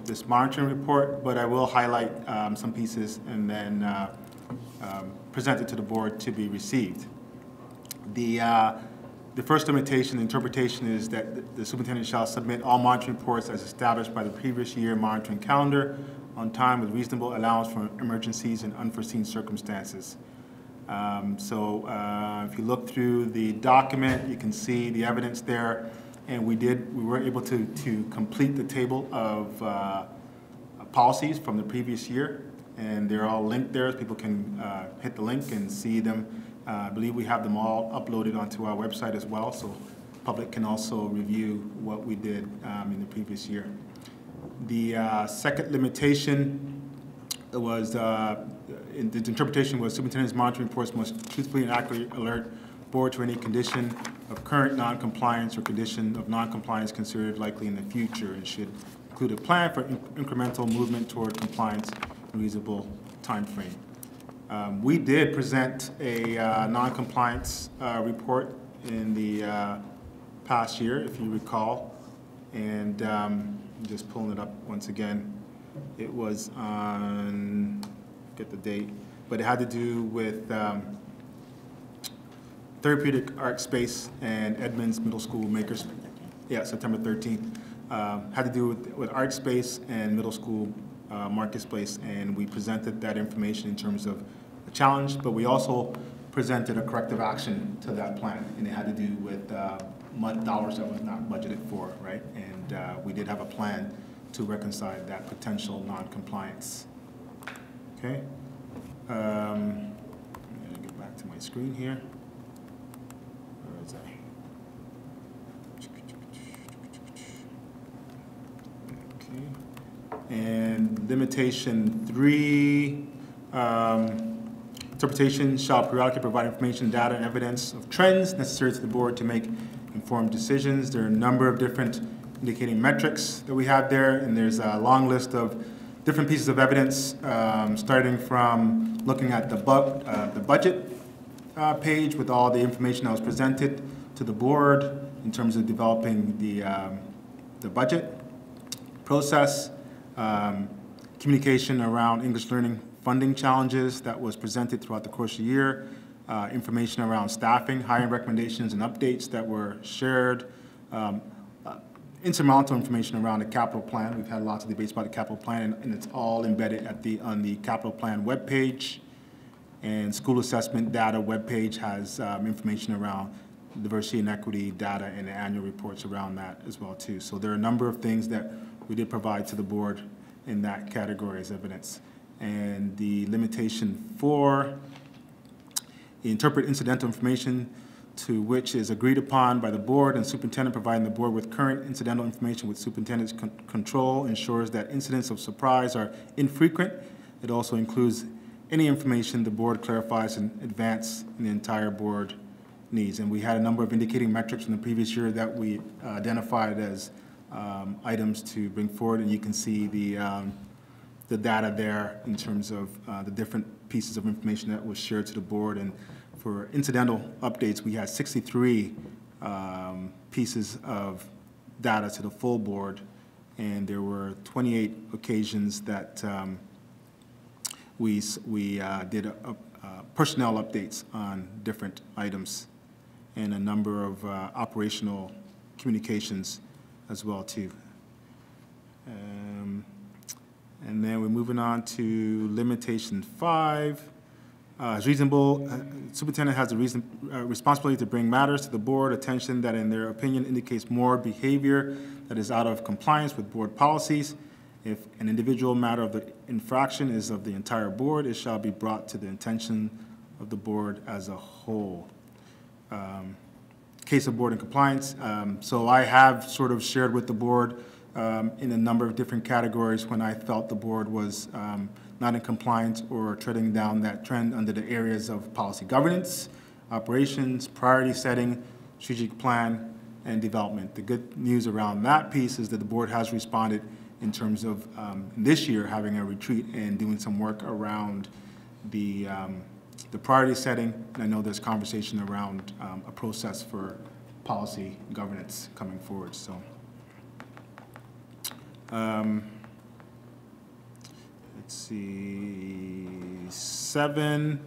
this monitoring report, but I will highlight some pieces and then present it to the board to be received. The first limitation, interpretation, is that the superintendent shall submit all monitoring reports as established by the previous year monitoring calendar on time with reasonable allowance for emergencies and unforeseen circumstances. If you look through the document, you can see the evidence there, and we were able to complete the table of policies from the previous year, and they're all linked there. People can hit the link and see them. I believe we have them all uploaded onto our website as well, so the public can also review what we did in the previous year. The second limitation was, the interpretation was superintendent's monitoring reports must truthfully and accurately alert board to any condition of current noncompliance or condition of noncompliance considered likely in the future, and should include a plan for incremental movement toward compliance in a reasonable time frame. We did present a noncompliance report in the past year, if you recall, and I'm just pulling it up once again. It was on, get the date, but it had to do with therapeutic art space and Edmonds Middle School makers. Yeah, September 13th. Had to do with art space and middle school marketplace, and we presented that information in terms of a challenge, but we also presented a corrective action to that plan, and it had to do with dollars that was not budgeted for, right? And we did have a plan to reconcile that potential non-compliance. Okay. I'm gonna get back to my screen here. Where is I? Okay. And limitation 3, interpretation shall periodically provide information, data, and evidence of trends necessary to the board to make informed decisions. There are a number of different indicating metrics that we have there, and there's a long list of different pieces of evidence, starting from looking at the budget page with all the information that was presented to the board in terms of developing the budget process, communication around English learning funding challenges that was presented throughout the course of the year, information around staffing, hiring recommendations and updates that were shared, insurmountable information around the capital plan. We've had lots of debates about the capital plan, and it's all embedded on the capital plan webpage. And school assessment data webpage has information around diversity and equity data and the annual reports around that as well too. So there are a number of things that we did provide to the board in that category as evidence. And the limitation 4, interpret incidental information to which is agreed upon by the board and superintendent, providing the board with current incidental information with superintendent's control ensures that incidents of surprise are infrequent. It also includes any information the board clarifies in advance and the entire board needs. And we had a number of indicating metrics from the previous year that we identified as items to bring forward, and you can see the data there in terms of the different pieces of information that was shared to the board. And for incidental updates, we had 63 pieces of data to the full board, and there were 28 occasions that we did personnel updates on different items, and a number of operational communications as well too. And then we're moving on to limitation 5. It's reasonable, superintendent has a responsibility to bring matters to the board attention that in their opinion indicates more behavior that is out of compliance with board policies If an individual matter of the infraction is of the entire board, it shall be brought to the attention of the board as a whole. Case of board in compliance. So I have sort of shared with the board in a number of different categories when I felt the board was not in compliance or treading down that trend under the areas of policy governance, operations, priority setting, strategic plan, and development. The good news around that piece is that the board has responded in terms of this year having a retreat and doing some work around the priority setting. And I know there's conversation around a process for policy governance coming forward. So, let's see, 7.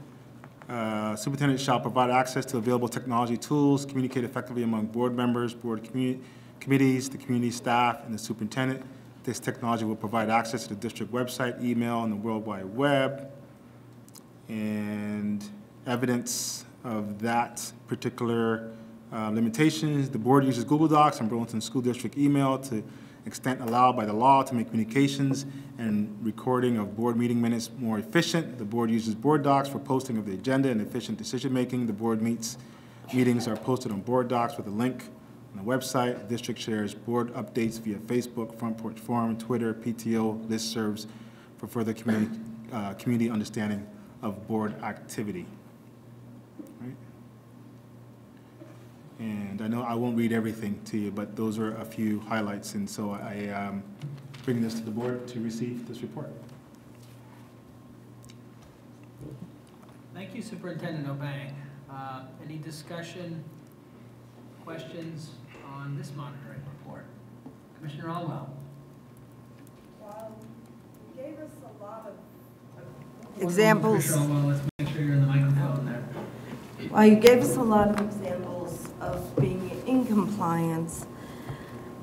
Superintendent shall provide access to available technology tools, communicate effectively among board members, board committees, the community staff, and the superintendent. This technology will provide access to the district website, email, and the World Wide Web. And evidence of that particular limitations, the board uses Google Docs and Burlington School District email to extent allowed by the law to make communications and recording of board meeting minutes more efficient. The board uses board docs for posting of the agenda and efficient decision-making. The board meetings are posted on board docs with a link on the website. The district shares board updates via Facebook, Front Porch Forum, Twitter, PTO, listservs for further community understanding of board activity. Right? And I know I won't read everything to you, but those are a few highlights, and so I bring this to the board to receive this report. Thank you, Superintendent Obang. Any discussion, questions on this monitoring report? Commissioner Alwell. Well, you gave us a lot of examples. Commissioner Alwell, let's make sure you're in the microphone there. Well, you gave us a lot of examples of being in compliance.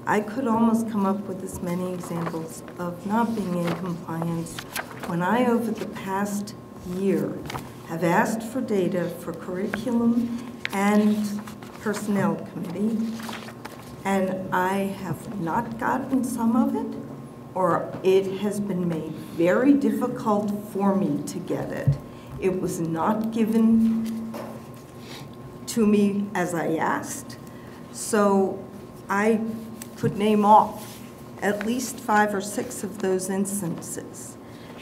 I could almost come up with as many examples of not being in compliance when I, over the past year, have asked for data for curriculum and personnel committee, and I have not gotten some of it, or it has been made very difficult for me to get it. It was not given to me as I asked, so I could name off at least 5 or 6 of those instances.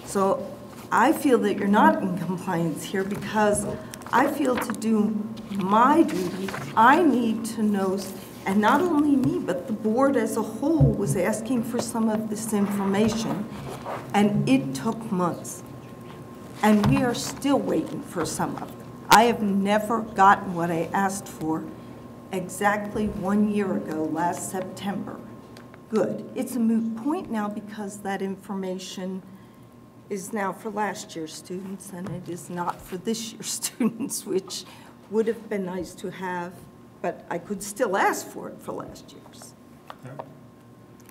So I feel that you're not in compliance here because I feel to do my duty, I need to know, and not only me, but the board as a whole was asking for some of this information, and it took months. And we are still waiting for some of it. I have never gotten what I asked for exactly 1 year ago, last September. Good. It's a moot point now because that information is now for last year's students and it is not for this year's students, which would have been nice to have, but I could still ask for it for last year's. Yep.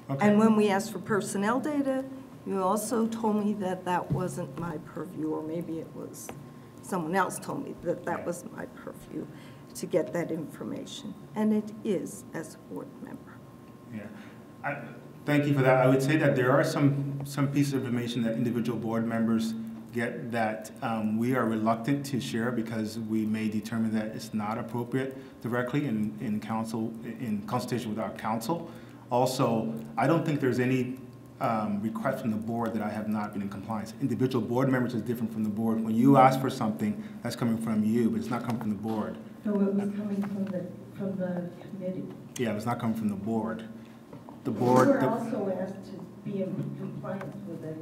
Okay. And when we asked for personnel data, you also told me that that wasn't my purview, or maybe it was someone else told me that that was my purview to get that information. And it is as a board member. Yeah. Thank you for that. I would say that there are some pieces of information that individual board members get that we are reluctant to share because we may determine that it's not appropriate directly in consultation with our council. Also, I don't think there's any request from the board that I have not been in compliance. Individual board members is different from the board. When you ask for something, that's coming from you, but it's not coming from the board. No, it was coming from the committee. Yeah, it's not coming from the board. The We board. were also asked to be in compliance with it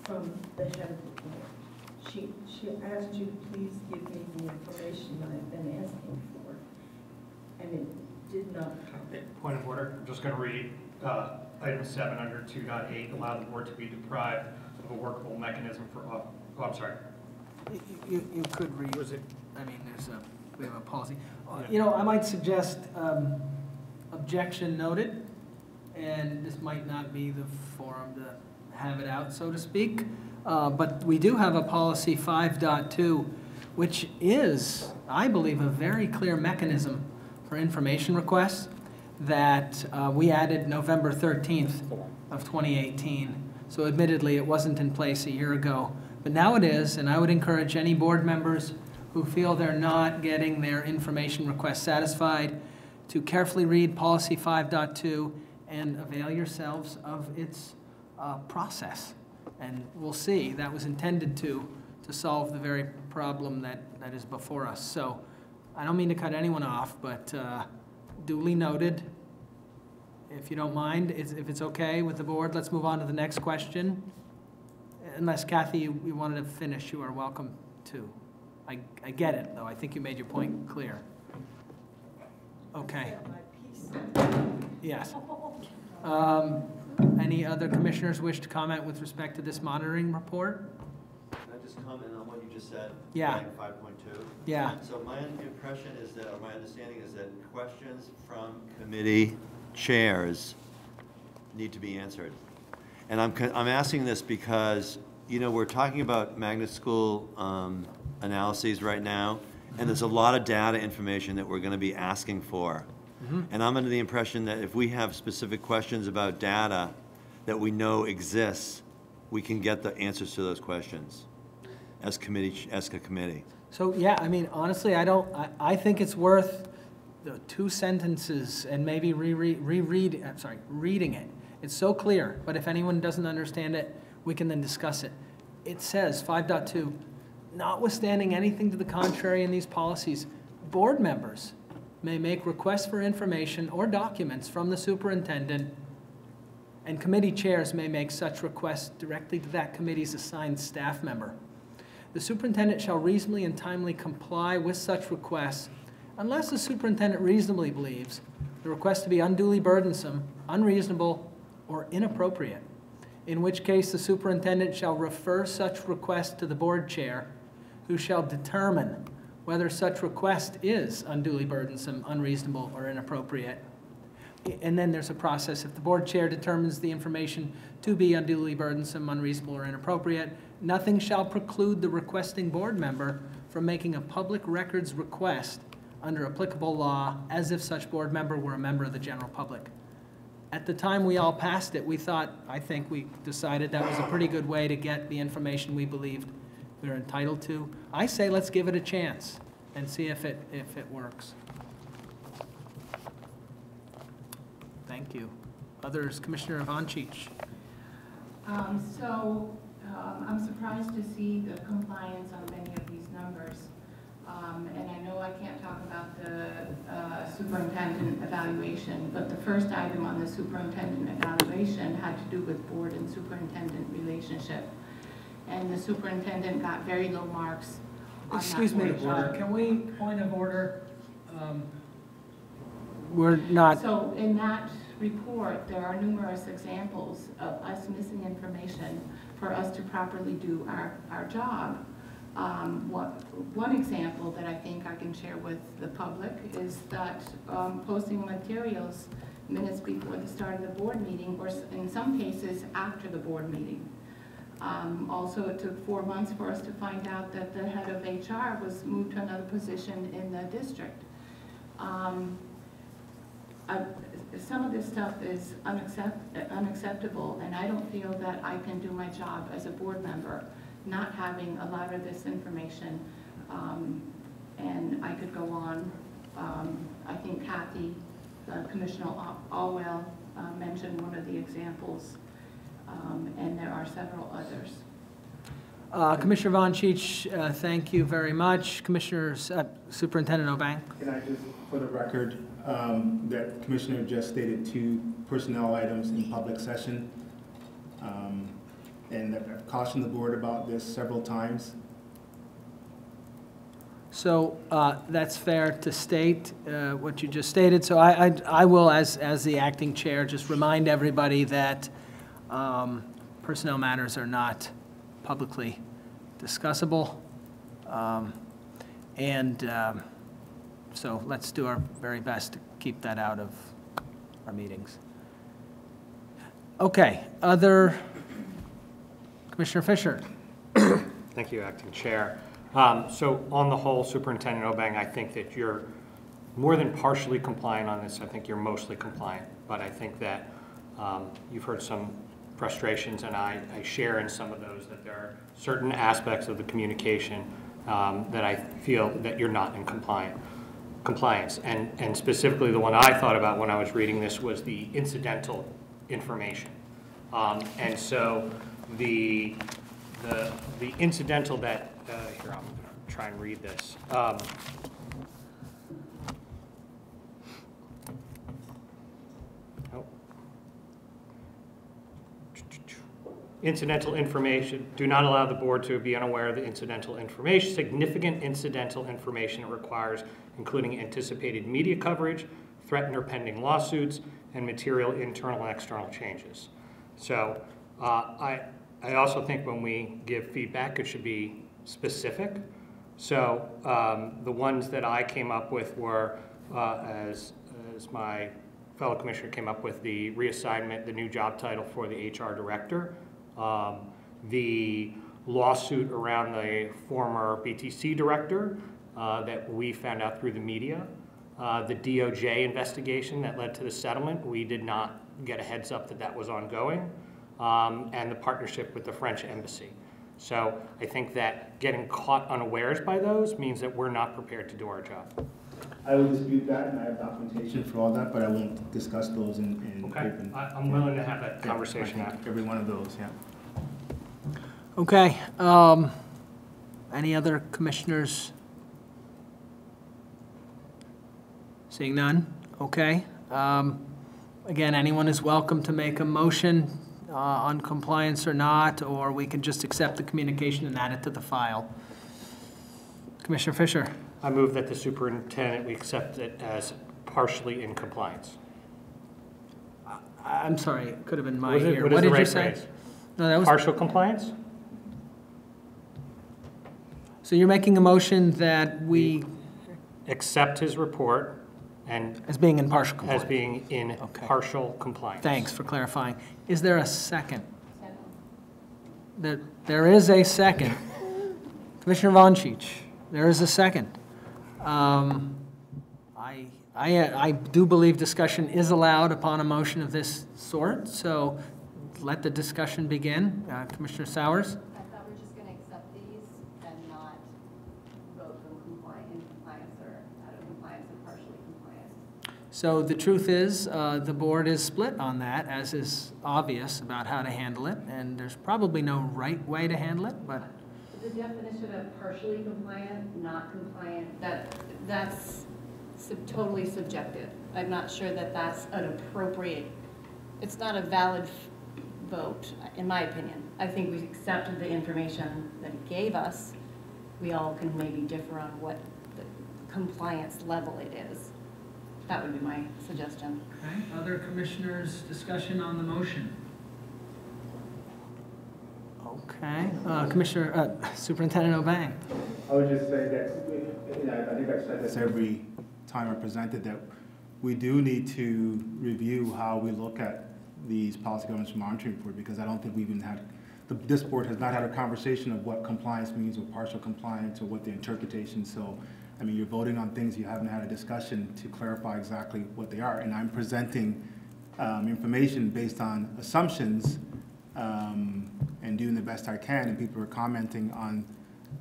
from the head of the board. She asked you to please give me the information I've been asking for, and it did not come. Point of order, I'm just going to read item 7 under 2.8, allow the board to be deprived of a workable mechanism for, oh, I'm sorry. You could read, I mean, we have a policy. You know, I might suggest objection noted, and this might not be the forum to have it out, so to speak, but we do have a policy 5.2, which is, I believe, a very clear mechanism for information requests that we added November 13th of 2018. So admittedly, it wasn't in place a year ago, but now it is, and I would encourage any board members who feel they're not getting their information requests satisfied to carefully read Policy 5.2 and avail yourselves of its process. And we'll see, that was intended to solve the very problem that is before us. So I don't mean to cut anyone off, but duly noted. If you don't mind, if it's okay with the board, let's move on to the next question. Unless, Kathy, you wanted to finish, you are welcome to. I get it, though. I think you made your point clear. Okay. Yes. Any other commissioners wish to comment with respect to this monitoring report? Can I just comment on what you just said? Yeah. 5.2? Yeah. So my impression is that, or my understanding is that questions from committee chairs need to be answered. And I'm asking this because, you know, we're talking about magnet school analyses right now, and there's a lot of data information that we're going to be asking for. And I'm under the impression that if we have specific questions about data that we know exists, we can get the answers to those questions as a committee. So, yeah, I mean, honestly, I think it's worth the 2 sentences and maybe reading it. It's so clear, but if anyone doesn't understand it, we can then discuss it. It says, 5.2, notwithstanding anything to the contrary in these policies, board members may make requests for information or documents from the superintendent, and committee chairs may make such requests directly to that committee's assigned staff member. The superintendent shall reasonably and timely comply with such requests unless the superintendent reasonably believes the request to be unduly burdensome, unreasonable, or inappropriate, in which case the superintendent shall refer such request to the board chair, who shall determine whether such request is unduly burdensome, unreasonable, or inappropriate. And then there's a process. If the board chair determines the information to be unduly burdensome, unreasonable, or inappropriate, nothing shall preclude the requesting board member from making a public records request under applicable law as if such board member were a member of the general public. At the time we all passed it, I think we decided that was a pretty good way to get the information we believed we were entitled to. I say let's give it a chance and see if it works. Thank you. Others, Commissioner Ivancic. I'm surprised to see the compliance on many of these numbers. And I know I can't talk about the superintendent evaluation, but the first item on the superintendent evaluation had to do with board and superintendent relationship. And the superintendent got very low marks on that. Excuse me, can we, point of order? We're not. So in that report, there are numerous examples of us missing information for us to properly do our job. One example that I think I can share with the public is that posting materials minutes before the start of the board meeting, or in some cases after the board meeting. Also, it took 4 months for us to find out that the head of HR was moved to another position in the district. Some of this stuff is unacceptable, and I don't feel that I can do my job as a board member not having a lot of this information, and I could go on. I think Kathy, Commissioner Alwell mentioned one of the examples, and there are several others. Commissioner Ivancic, thank you very much. Commissioner, Superintendent O'Bang. Can I just, for the record, that Commissioner just stated 2 personnel items in public session, and I've cautioned the board about this several times. So that's fair to state what you just stated. So I will, as the acting chair, just remind everybody that personnel matters are not publicly discussable. So let's do our very best to keep that out of our meetings. Okay, other, Commissioner Fisher. Thank you, Acting Chair. So on the whole, Superintendent Obeng, I think that you're more than partially compliant on this. I think you're mostly compliant, but I think that You've heard some frustrations, and I share in some of those, that there are certain aspects of the communication that I feel that you're not in compliance. And specifically the one I thought about when I was reading this was the incidental information. And so the incidental that, here, I'm going to try and read this. Incidental information, do not allow the board to be unaware of the incidental information, significant incidental information it requires, including anticipated media coverage, threatened or pending lawsuits, and material internal and external changes. So I also think when we give feedback, it should be specific. So the ones that I came up with were, as my fellow commissioner came up with, the reassignment, the new job title for the HR director, the lawsuit around the former BTC director that we found out through the media, the DOJ investigation that led to the settlement. We did not get a heads up that that was ongoing, and the partnership with the French embassy. So I think that getting caught unawares by those means that we're not prepared to do our job. I will dispute that, and I have documentation for all that, but I won't discuss those in okay. open. I'm willing to have that conversation after. Every one of those, yeah. Okay. Any other commissioners? Seeing none? Okay. Again, anyone is welcome to make a motion on compliance or not, or we can just accept the communication and add it to the file. Commissioner Fisher. I move that the superintendent, we accept it as partially in compliance. I'm sorry, it could have been my ear. What did you say? No, that was partial compliance? So you're making a motion that we accept his report and as being in partial compliance. As being in partial compliance. Thanks for clarifying. Is there a second? There is a second. Commissioner Von Schich, there is a second. I do believe discussion is allowed upon a motion of this sort, so let the discussion begin. Commissioner Sowers? I thought we were just going to accept these and not vote from in compliance or out of compliance or partially compliant. So the truth is, the board is split on that, as is obvious about how to handle it, and there's probably no right way to handle it, but the definition of partially compliant, not compliant, that's totally subjective. I'm not sure that that's an appropriate, it's not a valid vote, in my opinion. I think we accepted the information that he gave us. We all can maybe differ on what the compliance level it is. That would be my suggestion. Okay. Other commissioners' discussion on the motion? Okay. Commissioner, Superintendent Obang. I would just say that, I think I've said this every time I presented, that we do need to review how we look at these policy governance monitoring report, because I don't think we've even had, this board has not had a conversation of what compliance means or partial compliance or what the interpretation. So, I mean, you're voting on things you haven't had a discussion to clarify exactly what they are. And I'm presenting information based on assumptions and doing the best I can, and people are commenting on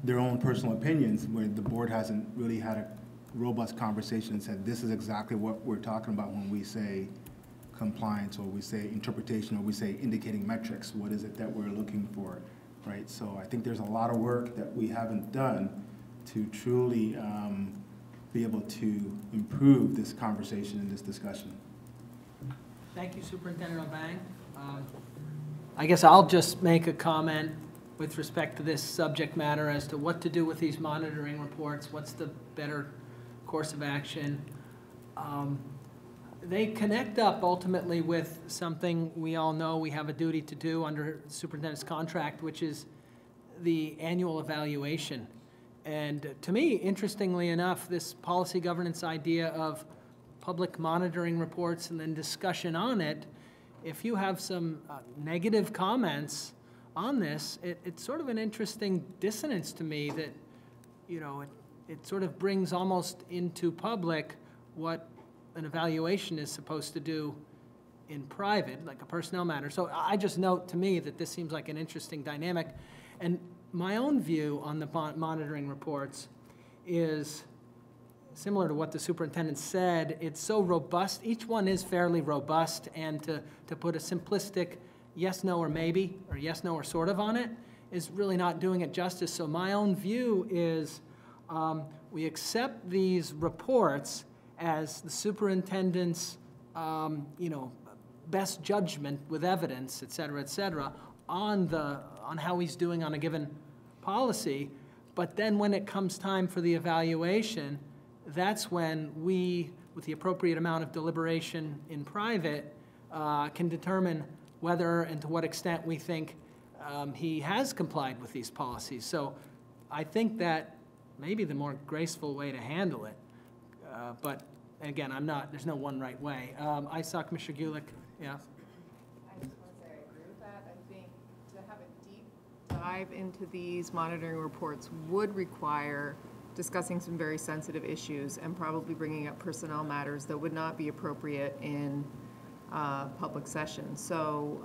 their own personal opinions where the board hasn't really had a robust conversation and said, this is exactly what we're talking about when we say compliance, or we say interpretation, or we say indicating metrics. What is it that we're looking for, right? So I think there's a lot of work that we haven't done to truly be able to improve this conversation and this discussion. Thank you, Superintendent Obang. I guess I'll just make a comment with respect to this subject matter as to what to do with these monitoring reports, what's the better course of action. They connect up ultimately with something we all know we have a duty to do under the superintendent's contract, which is the annual evaluation. And to me, interestingly enough, this policy governance idea of public monitoring reports and then discussion on it, if you have some negative comments on this, it's sort of an interesting dissonance to me that, you know, it sort of brings almost into public what an evaluation is supposed to do in private, like a personnel matter. So I just note to me that this seems like an interesting dynamic. And my own view on the monitoring reports is similar to what the superintendent said. It's so robust. Each one is fairly robust, and to put a simplistic yes, no, or maybe, or yes, no, or sort of on it is really not doing it justice. So my own view is we accept these reports as the superintendent's best judgment with evidence, et cetera, on how he's doing on a given policy. But then when it comes time for the evaluation, that's when we, with the appropriate amount of deliberation in private, can determine whether and to what extent we think he has complied with these policies. So I think that may be the more graceful way to handle it. But again, there's no one right way. I saw Commissioner Gulick, yeah. I just want to say I agree with that. I think to have a deep dive into these monitoring reports would require discussing some very sensitive issues and probably bringing up personnel matters that would not be appropriate in public session. So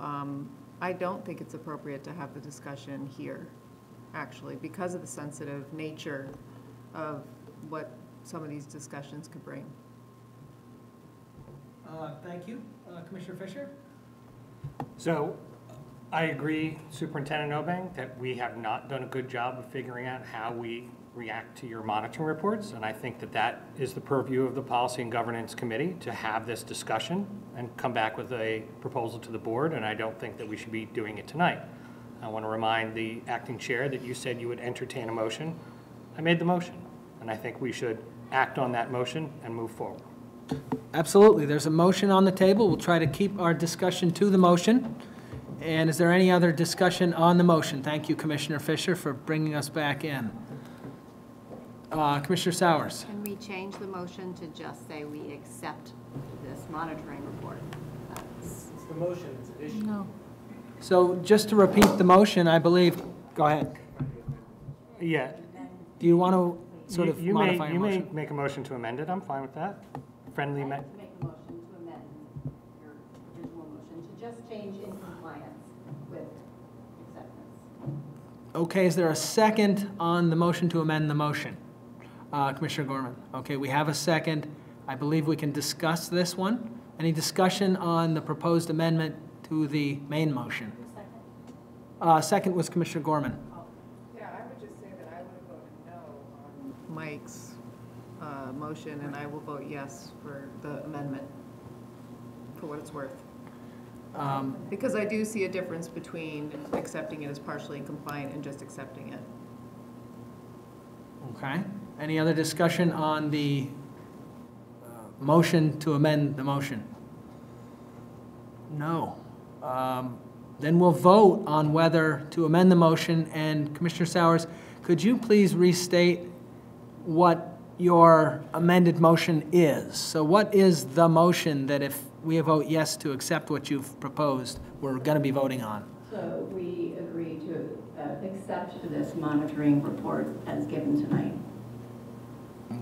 I don't think it's appropriate to have the discussion here, actually, because of the sensitive nature of what some of these discussions could bring. Thank you. Commissioner Fisher? So I agree, Superintendent Obeng, that we have not done a good job of figuring out how we react to your monitoring reports, and I think that that is the purview of the Policy and Governance Committee to have this discussion and come back with a proposal to the board, and I don't think that we should be doing it tonight. I want to remind the acting chair that you said you would entertain a motion. I made the motion, and I think we should act on that motion and move forward. Absolutely. There's a motion on the table. We'll try to keep our discussion to the motion. And is there any other discussion on the motion? Thank you, Commissioner Fisher, for bringing us back in. Commissioner Sowers. Can we change the motion to just say we accept this monitoring report? It's the motion, it's an issue. No. So just to repeat the motion, I believe, go ahead. Yeah. Do you want to sort of modify your motion? You may make a motion to amend it. I'm fine with that. Friendly I'd like to make a motion to amend your original motion to just change in compliance with acceptance. Okay, is there a second on the motion to amend the motion? Commissioner Gorman. Okay, we have a second. I believe we can discuss this one. Any discussion on the proposed amendment to the main motion? Second was Commissioner Gorman. Yeah, I would just say that I would have voted no on Mike's motion, and I will vote yes for the amendment, for what it's worth. Because I do see a difference between accepting it as partially compliant and just accepting it. Okay. Any other discussion on the motion to amend the motion? No. Then we'll vote on whether to amend the motion. And Commissioner Sowers, could you please restate what your amended motion is? So what is the motion that if we vote yes to accept what you've proposed, we're going to be voting on? So we agree to accept this monitoring report as given tonight.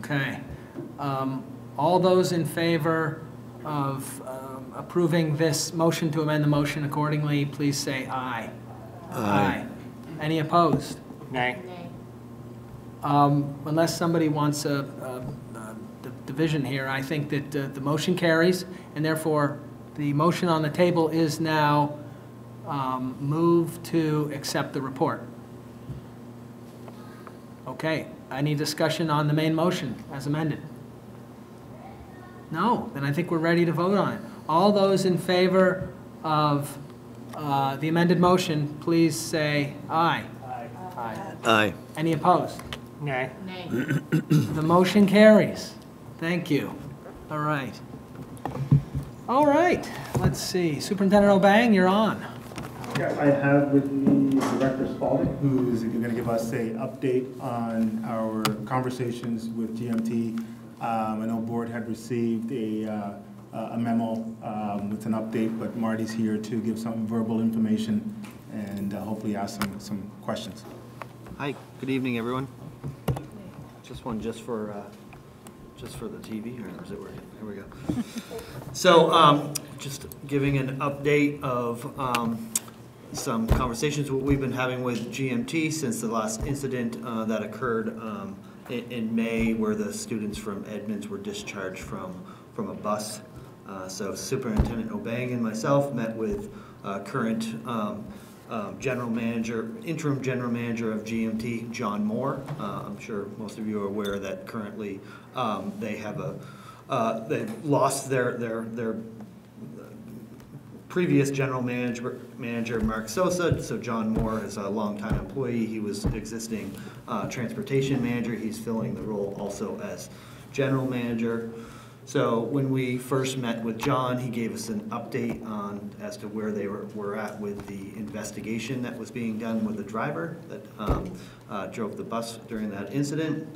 Okay. All those in favor of approving this motion to amend the motion accordingly, please say aye. Aye. Any opposed? Nay. Unless somebody wants a division here, I think that the motion carries, and therefore the motion on the table is now moved to accept the report. Okay. Any discussion on the main motion as amended? No, then I think we're ready to vote on it. All those in favor of the amended motion, please say aye. Aye. Aye. Aye. Any opposed? Nay. Nay. The motion carries. Thank you. All right. All right, let's see. Superintendent Obeng, you're on. Yes, I have with me Director Spalding, who's going to give us an update on our conversations with GMT. I know board had received a memo with an update, but Marty's here to give some verbal information and hopefully ask some questions. Hi, good evening, everyone. Just for just for the TV, or is it working? Here we go. So, just giving an update of some conversations what we've been having with GMT since the last incident that occurred in May, where the students from Edmonds were discharged from a bus. So Superintendent Obang and myself met with current interim general manager of GMT, John Moore. I'm sure most of you are aware that currently they have they've lost their previous general manager Mark Sosa. So John Moore is a longtime employee. He was existing transportation manager. He's filling the role also as general manager. So when we first met with John, he gave us an update on as to where they were at with the investigation that was being done with the driver that drove the bus during that incident.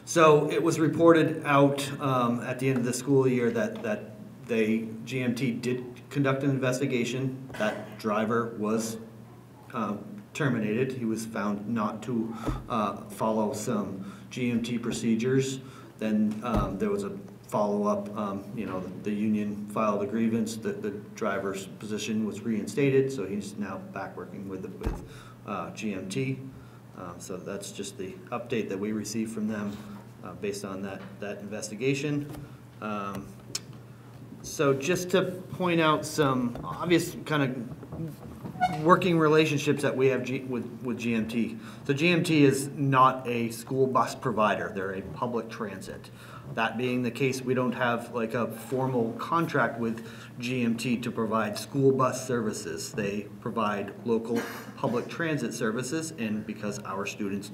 So it was reported out at the end of the school year that GMT did conduct an investigation. That driver was terminated. He was found not to follow some GMT procedures. Then there was a follow-up, the union filed a grievance, the driver's position was reinstated, so he's now back working with GMT. So that's just the update that we received from them based on that investigation. So just to point out some obvious kind of working relationships that we have with GMT. So GMT is not a school bus provider. They're a public transit. That being the case, we don't have like a formal contract with GMT to provide school bus services. They provide local public transit services, and because our students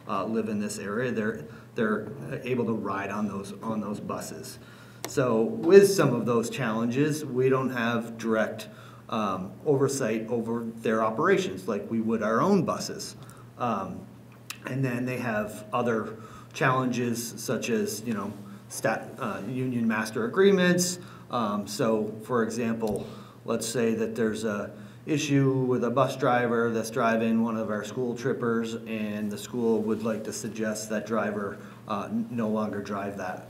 live in this area, they're able to ride on those buses. So with some of those challenges, we don't have direct oversight over their operations like we would our own buses. And then they have other challenges such as, union master agreements. So for example, let's say that there's a issue with a bus driver that's driving one of our school trippers, and the school would like to suggest that driver no longer drive that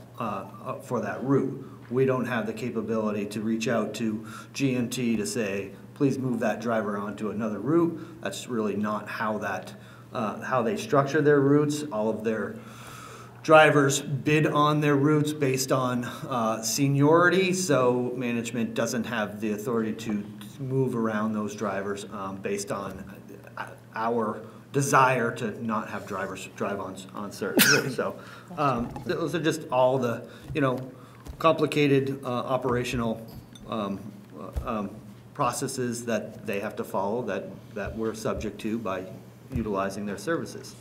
for that route. We don't have the capability to reach out to GMT to say, please move that driver onto another route. That's really not how they structure their routes. All of their drivers bid on their routes based on seniority, so management doesn't have the authority to move around those drivers based on our desire to not have drivers drive on certain routes. So those are just all the complicated operational processes that they have to follow that we're subject to by utilizing their services.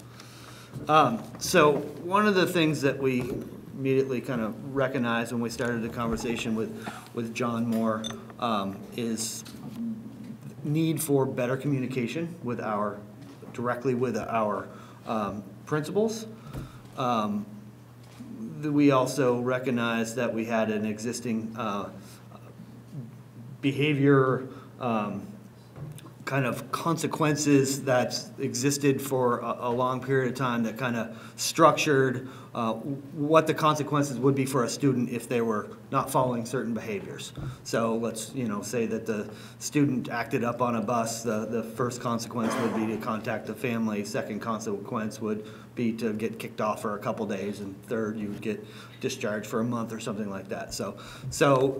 So one of the things that we immediately kind of recognized when we started the conversation with John Moore is need for better communication directly with our principals. We also recognized that we had an existing behavior kind of consequences that existed for a long period of time that kind of structured what the consequences would be for a student if they were not following certain behaviors. So let's say that the student acted up on a bus. The first consequence would be to contact the family. Second consequence would be to get kicked off for a couple days, and third you would get discharged for a month or something like that. So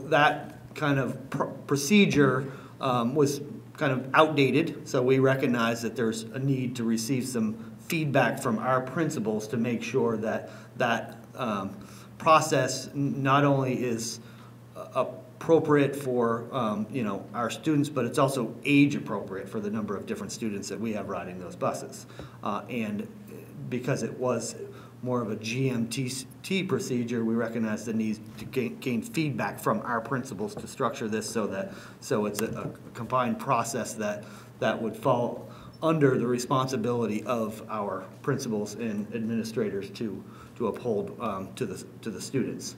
that kind of procedure was kind of outdated, so we recognize that there's a need to receive some feedback from our principals to make sure that process not only is appropriate for our students, but it's also age appropriate for the number of different students that we have riding those buses. And because it was more of a GMT procedure, we recognize the need to gain feedback from our principals to structure this so it's a combined process that would fall under the responsibility of our principals and administrators to uphold to the students.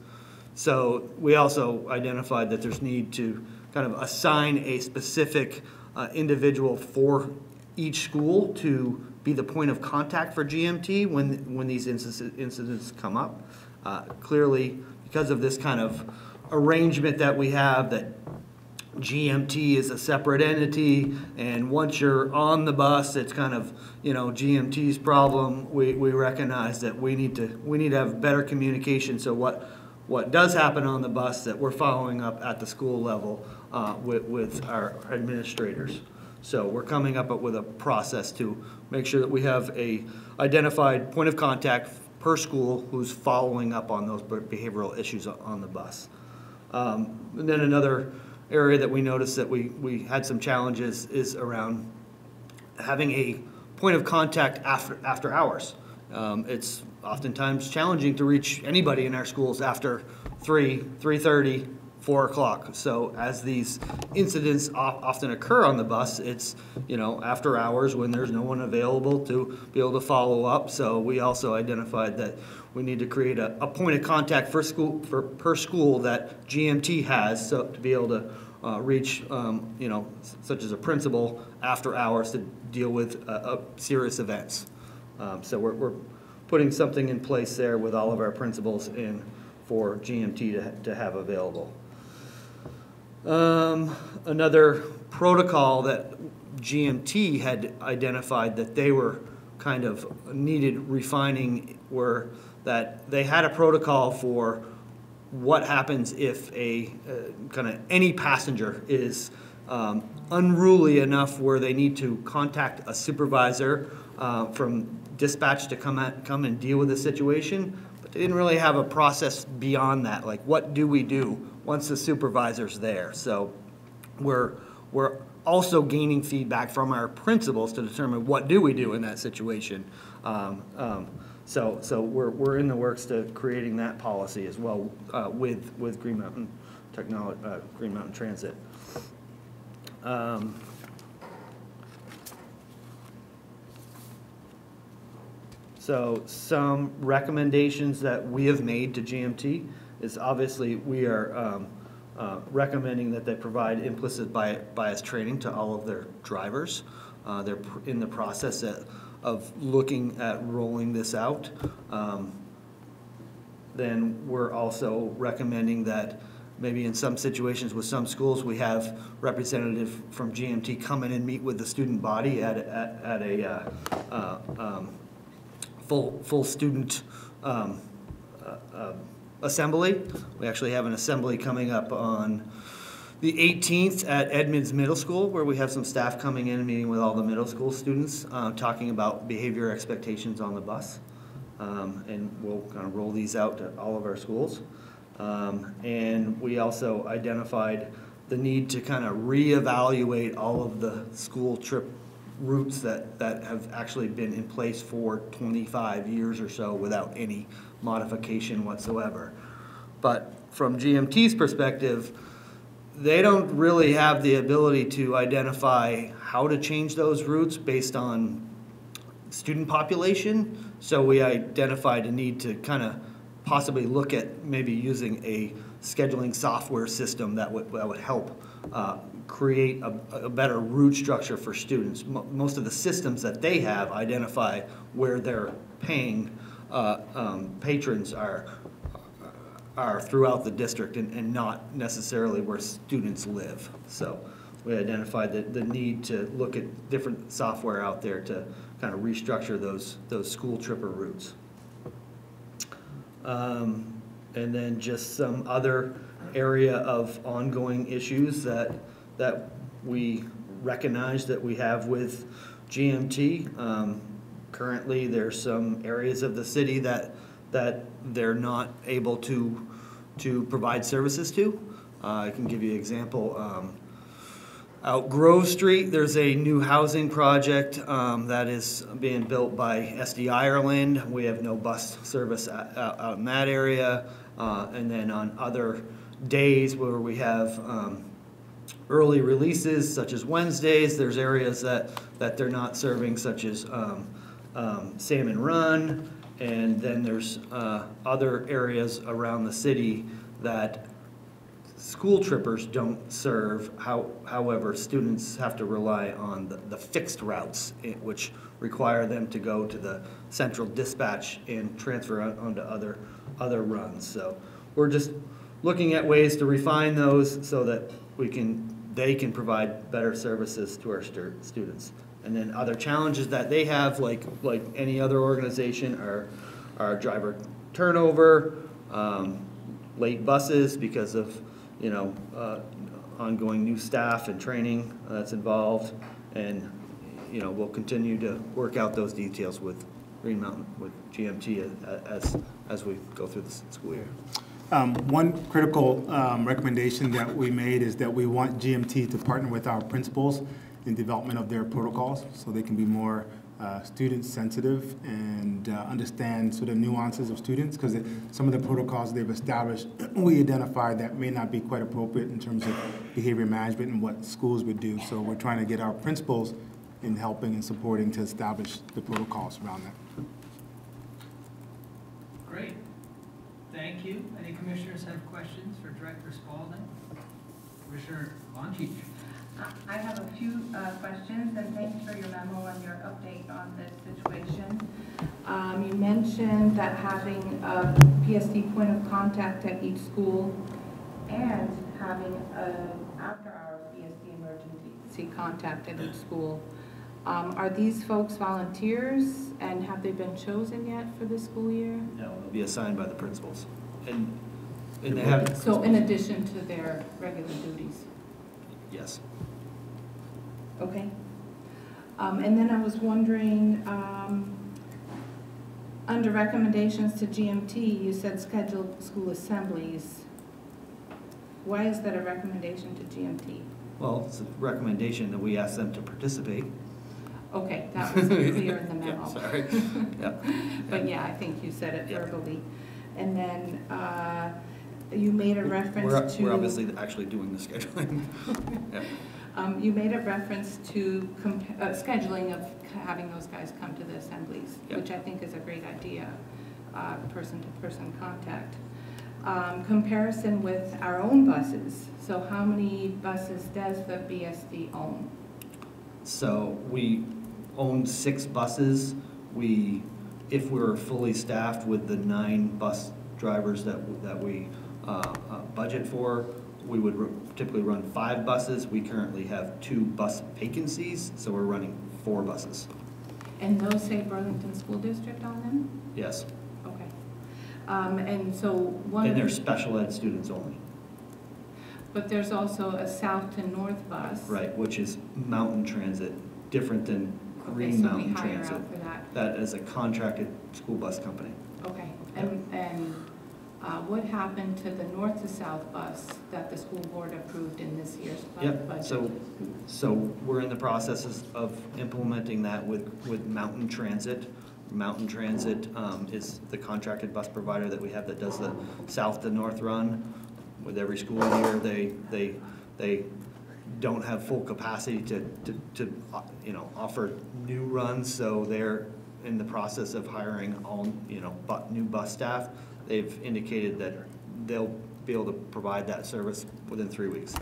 So we also identified that there's need to kind of assign a specific individual for each school to be the point of contact for GMT when these incidents come up. Clearly, because of this kind of arrangement that we have, that GMT is a separate entity, and once you're on the bus, it's kind of, GMT's problem. We recognize that we need to have better communication, so what does happen on the bus, that we're following up at the school level with our administrators. So we're coming up with a process to make sure that we have a identified point of contact per school who's following up on those behavioral issues on the bus. And then another area that we noticed that we had some challenges is around having a point of contact after hours. It's oftentimes challenging to reach anybody in our schools after 3:30, 4 o'clock. So as these incidents often occur on the bus, it's, after hours when there's no one available to be able to follow up. So we also identified that we need to create a point of contact per school that GMT has, so to be able to reach, such as a principal after hours to deal with serious events. So we're putting something in place there with all of our principals in for GMT to have available. Another protocol that GMT had identified that they were kind of needed refining were that they had a protocol for what happens if any passenger is unruly enough where they need to contact a supervisor from dispatch to come and deal with the situation, but they didn't really have a process beyond that. Like, what do we do once the supervisor's there? So we're also gaining feedback from our principals to determine what do we do in that situation. So we're in the works to creating that policy as well with Green Mountain Green Mountain Transit. So some recommendations that we have made to GMT is obviously we are recommending that they provide implicit bias training to all of their drivers. They're in the process of looking at rolling this out. Then we're also recommending that maybe in some situations with some schools we have representative from GMT come in and meet with the student body at a full student assembly. We actually have an assembly coming up on the 18th at Edmonds Middle School, where we have some staff coming in and meeting with all the middle school students, talking about behavior expectations on the bus. And we'll kind of roll these out to all of our schools. And we also identified the need to kind of reevaluate all of the school trip routes that have actually been in place for 25 years or so without any modification whatsoever. But from GMT's perspective, they don't really have the ability to identify how to change those routes based on student population. So we identified a need to kind of possibly look at maybe using a scheduling software system that would help create a better route structure for students. Most of the systems that they have identify where their paying patrons are throughout the district and not necessarily where students live. So we identified the need to look at different software out there to kind of restructure those school tripper routes. And then just some other area of ongoing issues that we recognize that we have with GMT. Currently, there's some areas of the city that they're not able to provide services to. I can give you an example. Out Grove Street, there's a new housing project that is being built by SD Ireland. We have no bus service out in that area. And then on other days where we have early releases, such as Wednesdays, there's areas that they're not serving, such as Salmon Run. And then there's other areas around the city that school trippers don't serve. However, students have to rely on the fixed routes, which require them to go to the central dispatch and transfer onto other other runs. So we're just looking at ways to refine those so that they can provide better services to our students. And then other challenges that they have, like any other organization, are driver turnover, late buses because of, ongoing new staff and training that's involved. And, we'll continue to work out those details with Green Mountain, with GMT as we go through the school year. One critical recommendation that we made is that we want GMT to partner with our principals in development of their protocols so they can be more student-sensitive and understand sort of nuances of students, because some of the protocols they've established, we identified that may not be quite appropriate in terms of behavior management and what schools would do. So we're trying to get our principals in helping and supporting to establish the protocols around that. Great. Thank you. Any commissioners have questions for Director Spalding? Commissioner Bonchich. I have a few questions, and thanks for your memo and your update on this situation. You mentioned that having a PSD point of contact at each school and having an after-hours PSD emergency contact at each school. Are these folks volunteers, and have they been chosen yet for this school year? No, they'll be assigned by the principals. And they have. So in addition to their regular duties? Yes. Okay. And then I was wondering, under recommendations to GMT, you said scheduled school assemblies. Why is that a recommendation to GMT? Well, it's a recommendation that we ask them to participate. Okay, that wasn't clear in the memo. Yeah, sorry. Yeah. But yeah, I think you said it verbally. And then you made a reference to... We're obviously actually doing the scheduling. Yeah. You made a reference to scheduling of having those guys come to the assemblies, Yep. which I think is a great idea, person-to-person contact. Comparison with our own buses. So how many buses does the BSD own? So we own 6 buses. If we're fully staffed with the 9 bus drivers that we budget for, we would typically run 5 buses. We currently have 2 bus vacancies, so we're running 4 buses. And those say Burlington School District on them? Yes. Okay. And so And they're special ed students only. But there's also a south to north bus. Right, which is Mountain Transit, different than Green Mountain Transit. Transit. Out for that. That is a contracted school bus company. Okay. And what happened to the north to south bus that the school board approved in this year's budget? Yep, so we're in the process of implementing that with Mountain Transit. Mountain Transit is the contracted bus provider that we have that does the south to north run. With every school year, they don't have full capacity to offer new runs, so they're in the process of hiring all new bus staff. They've indicated that they'll be able to provide that service within 3 weeks.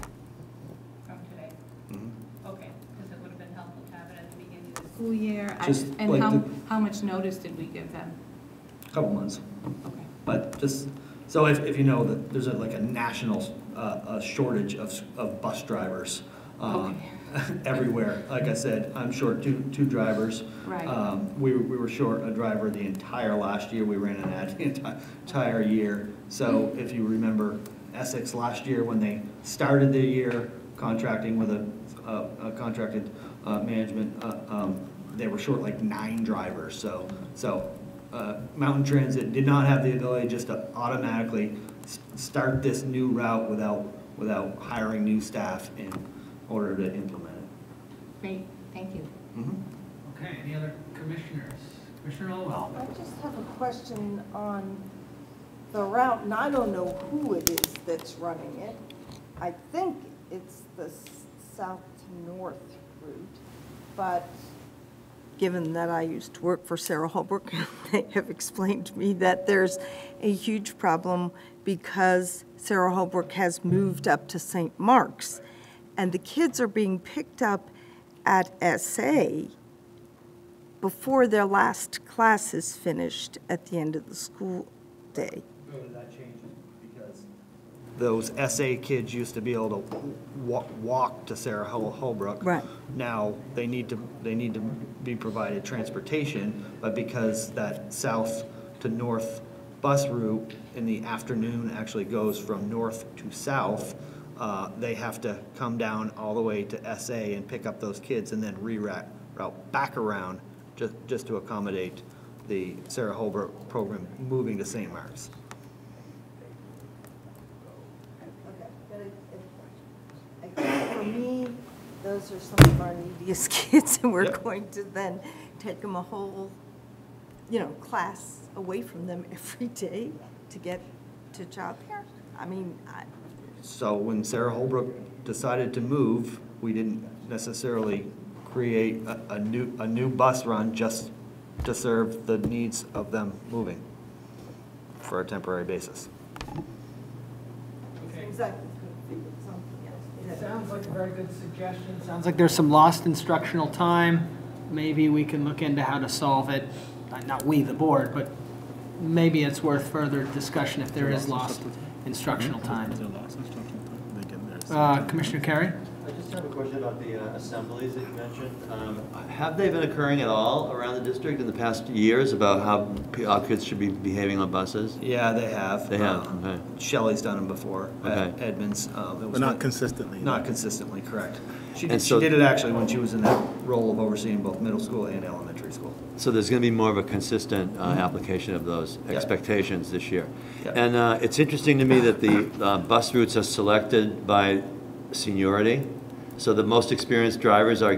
From today? Mm-hmm. Okay, because it would have been helpful to have it at the beginning of the school year. And like how much notice did we give them? A couple months. Okay. But just, so if you know that there's like a national shortage of bus drivers everywhere. Like I said, I'm short two drivers. Right. We were short a driver the entire last year. We ran an ad the entire year. So if you remember Essex last year when they started the year contracting with a contracted management, they were short like 9 drivers. So Mountain Transit did not have the ability just to automatically start this new route without hiring new staff in order to implement it. Great, thank you. Mm-hmm. Okay, any other commissioners? Commissioner Olwell. I just have a question on the route, and I don't know who it is that's running it. I think it's the south to north route, but given that I used to work for Sarah Holbrook, they have explained to me that there's a huge problem because Sarah Holbrook has moved up to St. Mark's, and the kids are being picked up at SA before their last class is finished at the end of the school day. whether that changes because those SA kids used to be able to walk to Sarah Holbrook. Right. Now they need to be provided transportation, but because that south to north bus route in the afternoon actually goes from north to south, they have to come down all the way to SA and pick up those kids and then reroute back around just to accommodate the Sarah Holbrook program moving to St. Mark's. For me, those are some of our neediest kids, and we're going to then take them a whole, class away from them every day to get to childcare. I mean, So when Sarah Holbrook decided to move, we didn't necessarily create a new bus run just to serve the needs of them moving for a temporary basis. seems like we could figure something else. It sounds like a very good suggestion. Sounds like there's some lost instructional time. Maybe we can look into how to solve it. Not we, the board, but maybe it's worth further discussion if there is lost instructional time. Commissioner Carey? I just have a question about the assemblies that you mentioned. Have they been occurring at all around the district in the past years about how kids should be behaving on buses? Yeah, they have. They have, okay. Shelley's done them before at Edmonds. But not consistently. Not consistently, correct. She And did it actually when she was in that role of overseeing both middle school and elementary school. So there's going to be more of a consistent application of those expectations this year. And it's interesting to me that the bus routes are selected by seniority. So the most experienced drivers are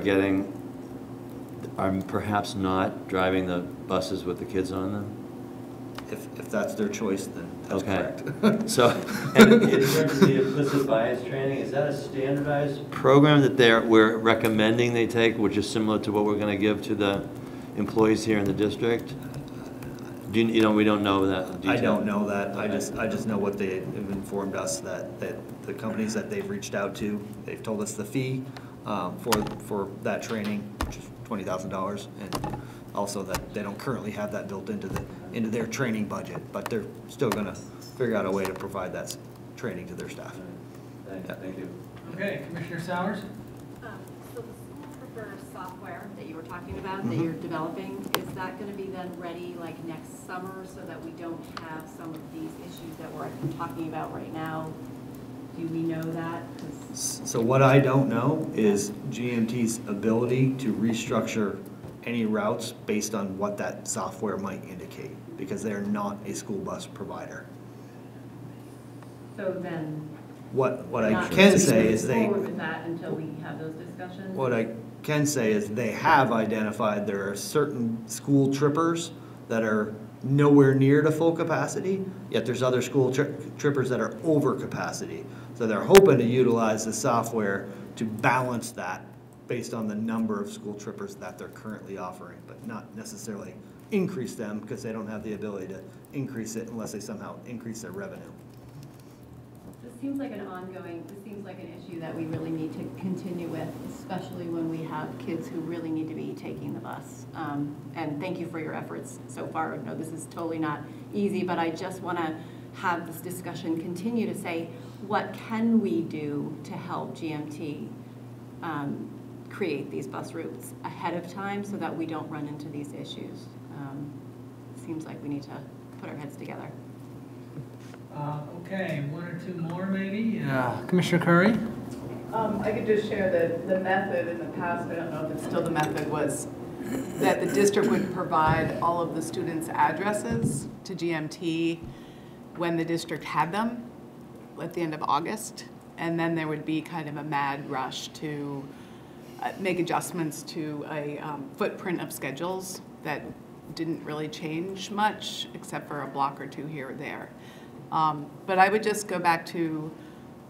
perhaps not driving the buses with the kids on them? If that's their choice, then that's correct. So, and in terms of the implicit bias training, is that a standardized program that we're recommending they take, which is similar to what we're going to give to the employees here in the district? We don't know that detail? I don't know that. I just know what they have informed us, that the companies that they've reached out to, they've told us the fee for that training, which is $20,000, and also that they don't currently have that built into their training budget, but they're still going to figure out a way to provide that training to their staff. Thank you. Okay, Commissioner Sowers? So the school preferred software that you were talking about, that you're developing, is that going to be then ready like next summer so that we don't have some of these issues that we're talking about right now? Do we know that? So what I don't know is GMT's ability to restructure any routes based on what that software might indicate, because they're not a school bus provider. So then, What I can say is forward with that until we have those discussions? What I can say is they have identified there are certain school trippers that are nowhere near to full capacity, yet there's other school trippers that are over capacity. So they're hoping to utilize the software to balance that based on the number of school trippers that they're currently offering, but not necessarily increase them because they don't have the ability to increase it unless they somehow increase their revenue. This seems like an issue that we really need to continue with, especially when we have kids who really need to be taking the bus. And thank you for your efforts so far. No, this is totally not easy, but I just want to have this discussion continue to say, what can we do to help GMT create these bus routes ahead of time so that we don't run into these issues? Seems like we need to put our heads together. Okay, one or two more maybe. Commissioner Curry? I could just share the method in the past, I don't know if it's still the method, was that the district would provide all of the students' addresses to GMT when the district had them at the end of August. And then there would be kind of a mad rush to make adjustments to a footprint of schedules that didn't really change much except for a block or two here or there. But I would just go back to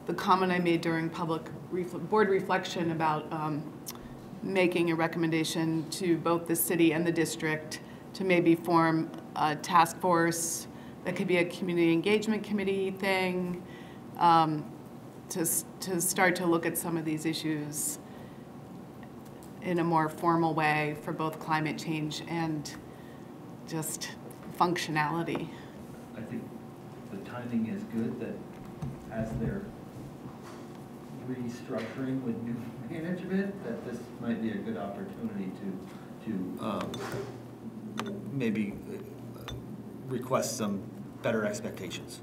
the comment I made during board reflection about making a recommendation to both the city and the district to maybe form a task force that could be a community engagement committee thing to start to look at some of these issues in a more formal way for both climate change and just functionality. I think the timing is good, that as they're restructuring with new management, that this might be a good opportunity to maybe request some better expectations.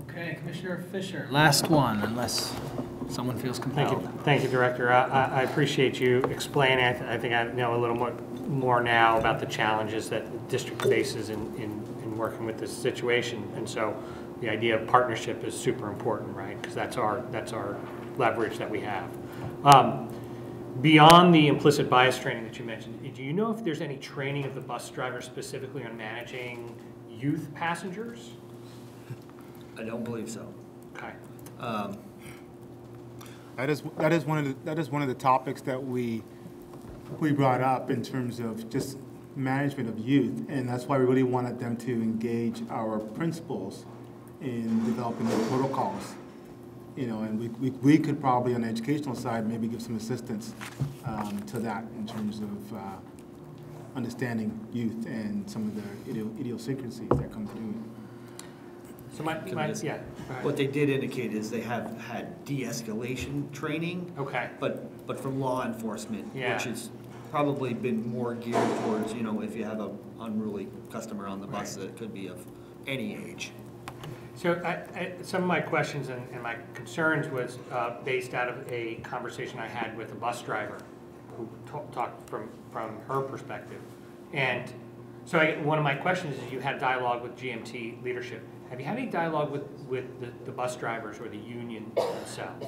Okay, Commissioner Fisher, last one, unless someone feels compelled. Thank you, Director. I appreciate you explaining. I think I know a little more now about the challenges that the district faces in working with this situation. And so the idea of partnership is super important, right? Because that's our leverage that we have. Beyond the implicit bias training that you mentioned, do you know if there's any training of the bus driver specifically on managing youth passengers? I don't believe so. Okay. That is one of the topics that we brought up in terms of just management of youth, and that's why we really wanted them to engage our principals in developing the protocols. You know, and we could probably on the educational side maybe give some assistance to that in terms of understanding youth and some of the idiosyncrasies that come through. So what they did indicate is they have had de-escalation training. Okay. But from law enforcement, Yeah. which has probably been more geared towards, you know, if you have an unruly customer on the bus that could be of any age. So some of my questions and my concerns was based out of a conversation I had with a bus driver who talked from her perspective. And so one of my questions is, you had dialogue with GMT leadership. Have you had any dialogue with the bus drivers or the union themselves?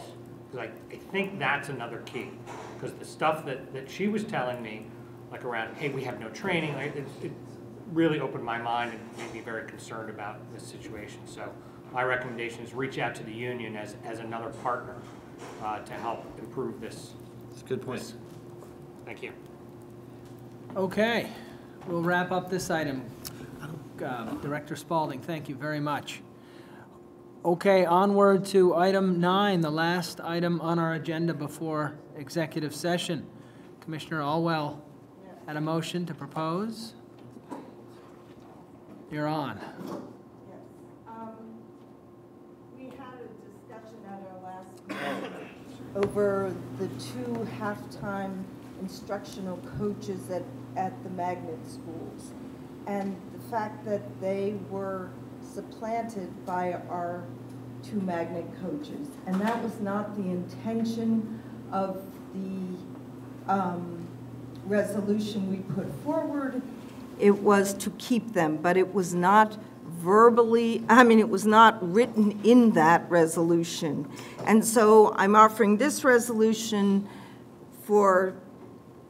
Because I think that's another key. Because the stuff that she was telling me, like around, hey, we have no training, it really opened my mind and made me very concerned about this situation. So my recommendation is reach out to the union as another partner to help improve this. That's a good point. Thank you. Okay, we'll wrap up this item. Director Spalding, thank you very much. Okay, onward to item 9, the last item on our agenda before executive session. Commissioner Alwell had a motion to propose. You're on. Yes. We had a discussion at our last meeting over the 2 half-time instructional coaches at the magnet schools, and the fact that they were supplanted by our 2 magnet coaches. And that was not the intention of the resolution we put forward. It was to keep them, but it was not it was not written in that resolution. And so I'm offering this resolution for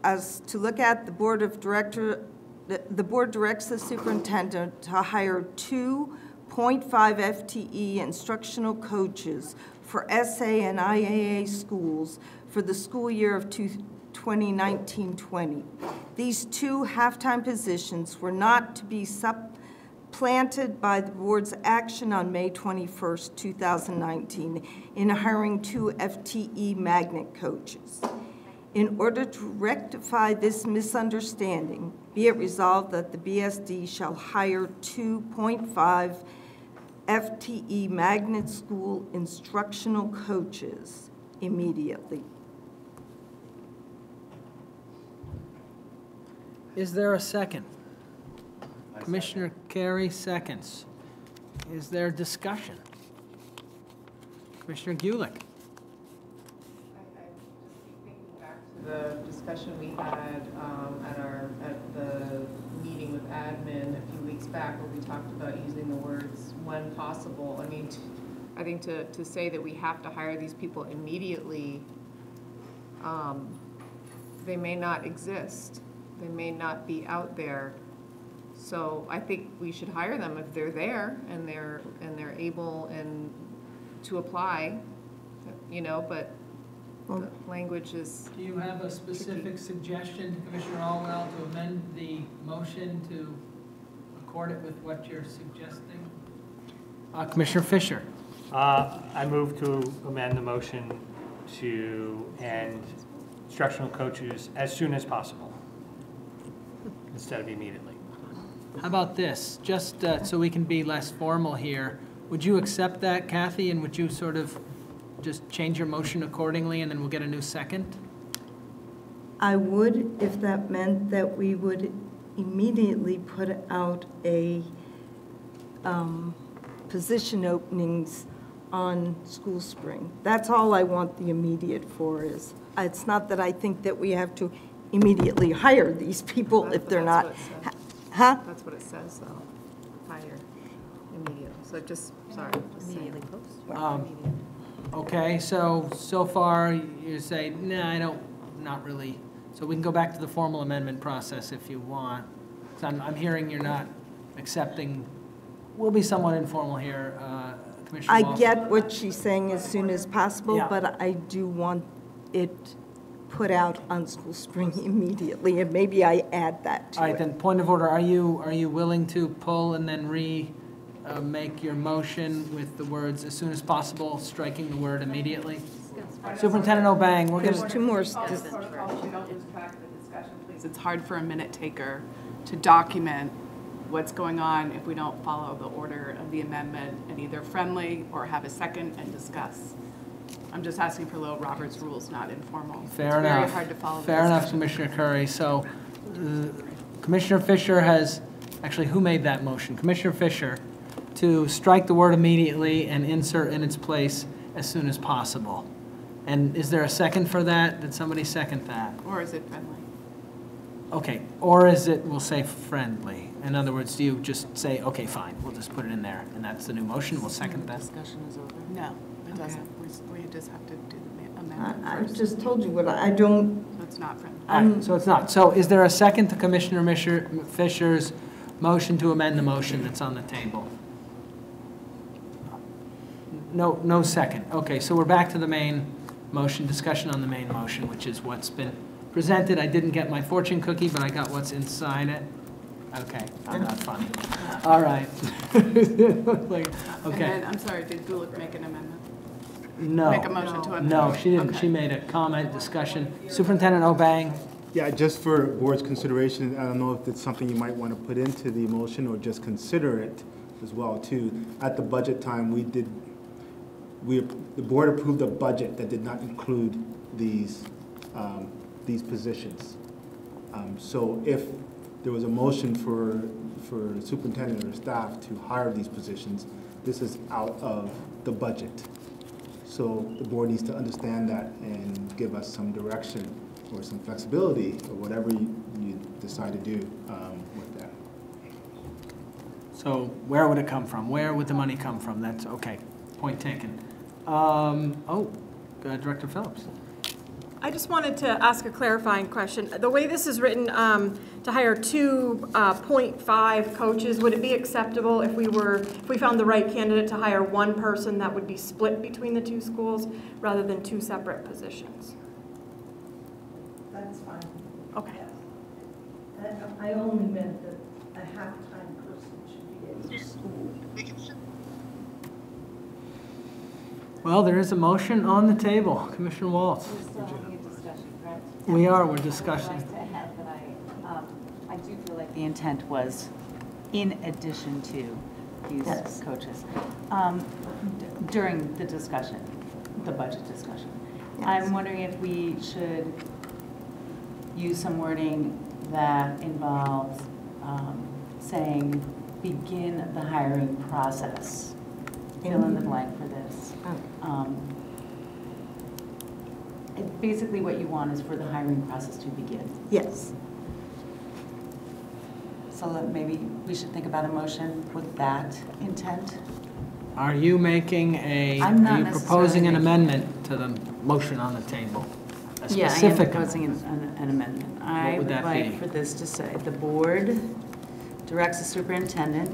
us to look at. The board directs the superintendent to hire 2.5 FTE instructional coaches for SA and IAA schools for the school year of 2019-20. These 2 half-time positions were not to be supplanted by the board's action on May 21st, 2019 in hiring 2 FTE magnet coaches. In order to rectify this misunderstanding, be it resolved that the BSD shall hire 2.5 FTE magnet school instructional coaches immediately. Is there a second? Commissioner Carey seconds. Is there discussion? Commissioner Gulick. The discussion we had at the meeting with admin a few weeks back, where we talked about using the words when possible. I mean, I think to say that we have to hire these people immediately, they may not exist. They may not be out there. So I think we should hire them if they're there and they're able and to apply, you know, but the language is. Do you have a specific suggestion, Commissioner Alwell, to amend the motion to accord it with what you're suggesting? Commissioner Fisher. I move to amend the motion to end instructional coaches as soon as possible instead of immediately. How about this? Just so we can be less formal here, would you accept that, Kathy, and would you sort of just change your motion accordingly, and then we'll get a new second? I would, if that meant that we would immediately put out a position openings on School Spring. That's all I want the immediate for is. It's not that I think that we have to immediately hire these people if they're not. Huh? That's what it says, though. Hire immediately. So just, sorry, just immediately post. Okay, so far you say, nah, I don't, not really. So we can go back to the formal amendment process if you want. So I'm hearing you're not accepting, we'll be somewhat informal here, Commissioner I Walsh. get what she's saying as soon as possible, Yeah. but I do want it put out on School Spring immediately, and maybe I add that to it. All right, then, point of order, are you willing to pull and then make your motion with the words as soon as possible, striking the word immediately? Superintendent O'Bang, we're going to... There's two more. Don't lose track of the discussion, please. It's hard for a minute taker to document what's going on if we don't follow the order of the amendment and either friendly or have a second and discuss. I'm just asking for low Robert's rules, not informal. Fair enough. It's very hard to follow. Fair enough, Commissioner Curry. So Commissioner Fisher has, actually, who made that motion? Commissioner Fisher, to strike the word immediately and insert in its place as soon as possible. And is there a second for that? Did somebody second that? Or is it friendly? Okay, or is it, we'll say friendly? In other words, do you just say, okay, fine, we'll just put it in there, and that's the new motion, we'll second that? Discussion is over. No, it doesn't. We just have to do the amendment I first. just told you what I don't. So it's not friendly. All right, so it's not. So is there a second to Commissioner Fisher's motion to amend the motion that's on the table? No second. Okay, so we're back to the main motion, discussion on the main motion, which is what's been presented. I didn't get my fortune cookie, but I got what's inside it. Okay, I'm not funny. All right. Okay. And then, I'm sorry, did Gulick make an amendment? No. Make a motion to amend? No, she didn't. Okay. She made a comment, discussion. Superintendent O'Bang. Yeah, just for board's consideration, I don't know if it's something you might want to put into the motion or just consider it as well, too. At the budget time, the board approved a budget that did not include these positions. So if there was a motion for superintendent or staff to hire these positions, this is out of the budget. So the board needs to understand that and give us some direction or some flexibility or whatever you decide to do with that. So where would it come from? Where would the money come from? That's okay. Point taken. Director Phillips. I just wanted to ask a clarifying question. The way this is written, to hire 2.5 coaches, would it be acceptable if we found the right candidate to hire one person that would be split between the two schools rather than two separate positions? That's fine. Okay. I only meant that a half-time person should be in school. Well, there is a motion on the table. Commissioner Waltz. We're still having a discussion, correct? We're discussing. I'd like to add that I do feel like the intent was in addition to these coaches. During the discussion, the budget discussion. Yes. I'm wondering if we should use some wording that involves saying begin the hiring process. Fill in the blank for this. Basically what you want is for the hiring process to begin. Yes. So maybe we should think about a motion with that intent. Are you making are you proposing an amendment to the motion on the table? A specific Yeah, I am proposing an amendment. I would that like be? for this to say, the board directs the superintendent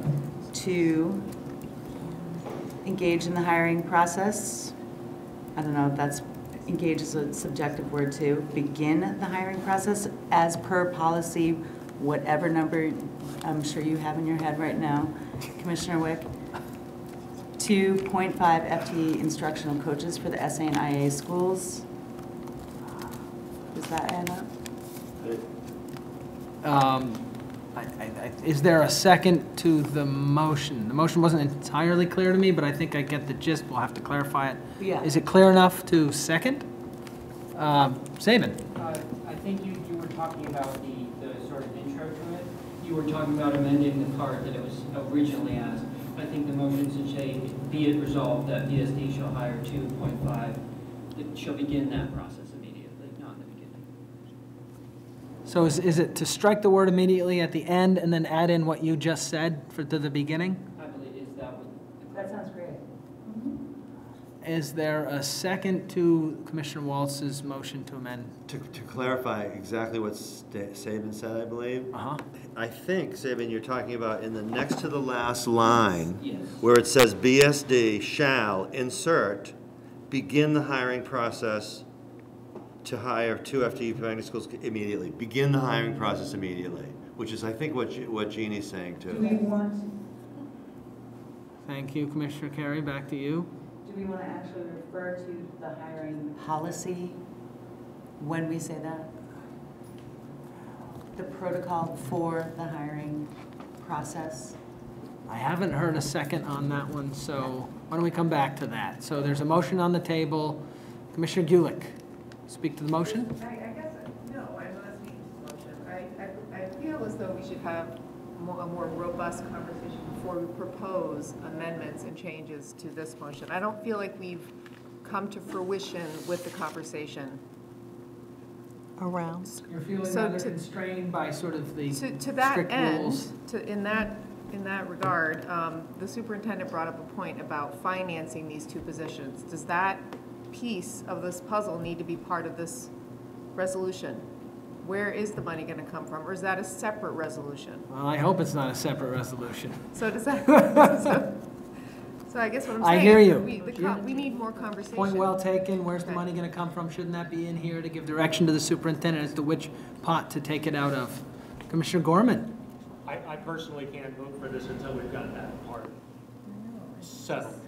to engage in the hiring process. I don't know if that's engage is a subjective word too. Begin the hiring process as per policy, whatever number I'm sure you have in your head right now, Commissioner Wick. 2.5 FTE instructional coaches for the SA and IA schools. Does that add up? Is there a second to the motion? The motion wasn't entirely clear to me, but I think I get the gist. We'll have to clarify it. Yeah. Is it clear enough to second? Saban? I think you were talking about the sort of intro to it. You were talking about amending the part that it was originally asked. I think the motion should say, be it resolved that BSD shall hire 2.5. It shall begin that process immediately, not in the beginning. So is it to strike the word immediately at the end and then add in what you just said to the beginning? I believe is that what. That sounds great. Is there a second to Commissioner Waltz's motion to amend? To clarify exactly what Saban said, I believe. Uh-huh. I think, Saban, you're talking about in the next to the last line, Yes. where it says BSD shall insert, begin the hiring process to hire 2 FTE magnet schools immediately. Begin the hiring process immediately, which is, I think, what Jeannie's saying too. Do we want, Thank you, Commissioner Carey. Back to you. Do we want to actually refer to the hiring policy when we say that? The protocol for the hiring process? I haven't heard a second on that one, so why don't we come back to that? So there's a motion on the table. Commissioner Gulick, speak to the motion. I guess, no, I'm not speaking to the motion. I feel as though we should have a more robust conversation before we propose amendments and changes to this motion. I don't feel like we've come to fruition with the conversation. Around. You're feeling So rather to- constrained by sort of the To that strict end, rules. in that regard, the superintendent brought up a point about financing these 2 positions. Does that piece of this puzzle need to be part of this resolution? Where is the money going to come from, or is that a separate resolution? Well, I hope it's not a separate resolution. So does that, so I guess what I'm I saying hear is you. that we need more conversation. Point well taken. Where's the Okay. money going to come from? Shouldn't that be in here to give direction to the superintendent as to which pot to take it out of? Commissioner Gorman? I personally can't vote for this until we've got that part settled.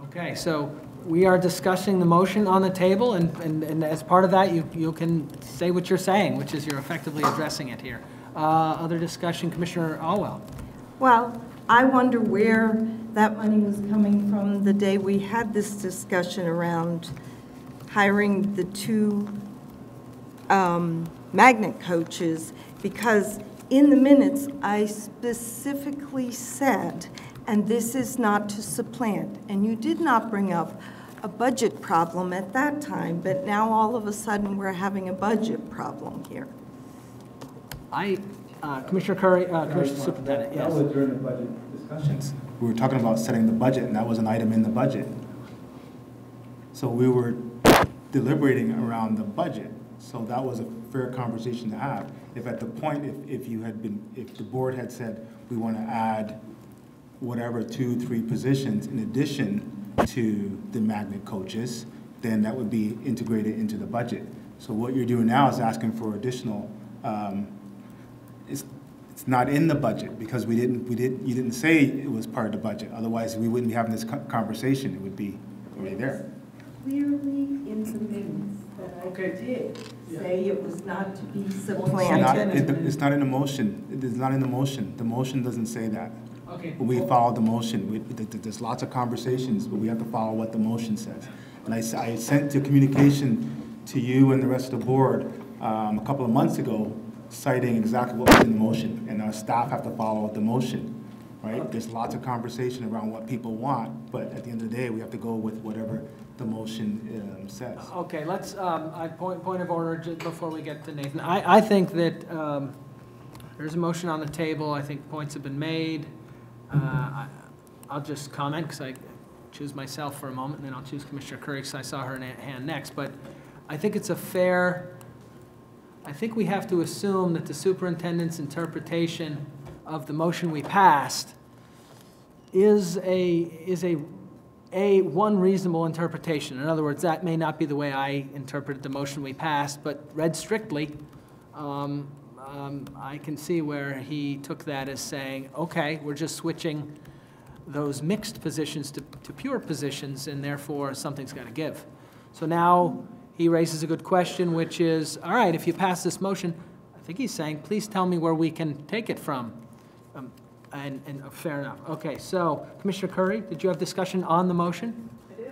Okay, so we are discussing the motion on the table, and as part of that, you can say what you're saying, which is you're effectively addressing it here. Other discussion, Commissioner Alwell? well, I wonder where that money was coming from the day we had this discussion around hiring the 2 magnet coaches, because in the minutes, I specifically said, and this is not to supplant, and you did not bring up a budget problem at that time, but now all of a sudden, we're having a budget problem here. Commissioner Curry, Commissioner Superintendent, That yes. was during the budget discussions. We were talking about setting the budget, and that was an item in the budget. So we were deliberating around the budget, so that was a fair conversation to have. If at the point, if the board had said, we want to add whatever 2, 3 positions in addition to the magnet coaches, then that would be integrated into the budget. So what you're doing now is asking for additional, it's not in the budget because you didn't say it was part of the budget. Otherwise, we wouldn't be having this conversation. It would be already there. Clearly in the minutes that I did say it was not to be supplanted. It's not in the motion. It is not in the motion. The motion doesn't say that. Okay. We follow the motion. There's lots of conversations, but we have to follow what the motion says. And I sent the communication to you and the rest of the board a couple of months ago, citing exactly what was in the motion, and our staff have to follow the motion, right? There's lots of conversation around what people want, but at the end of the day, we have to go with whatever the motion says. Okay, let's, point of order before we get to Nathan. I think that there's a motion on the table. I think points have been made. I'll just comment because I choose myself for a moment, and then I'll choose Commissioner Curry because I saw her hand next. But I think it's I think we have to assume that the superintendent's interpretation of the motion we passed is one reasonable interpretation. In other words, that may not be the way I interpreted the motion we passed, but read strictly, I can see where he took that as saying, okay, we're just switching those mixed positions to pure positions, and therefore something's got to give. So now he raises a good question, which is, all right, if you pass this motion, I think he's saying, please tell me where we can take it from. Fair enough. Okay, so Commissioner Curry, did you have discussion on the motion? I do.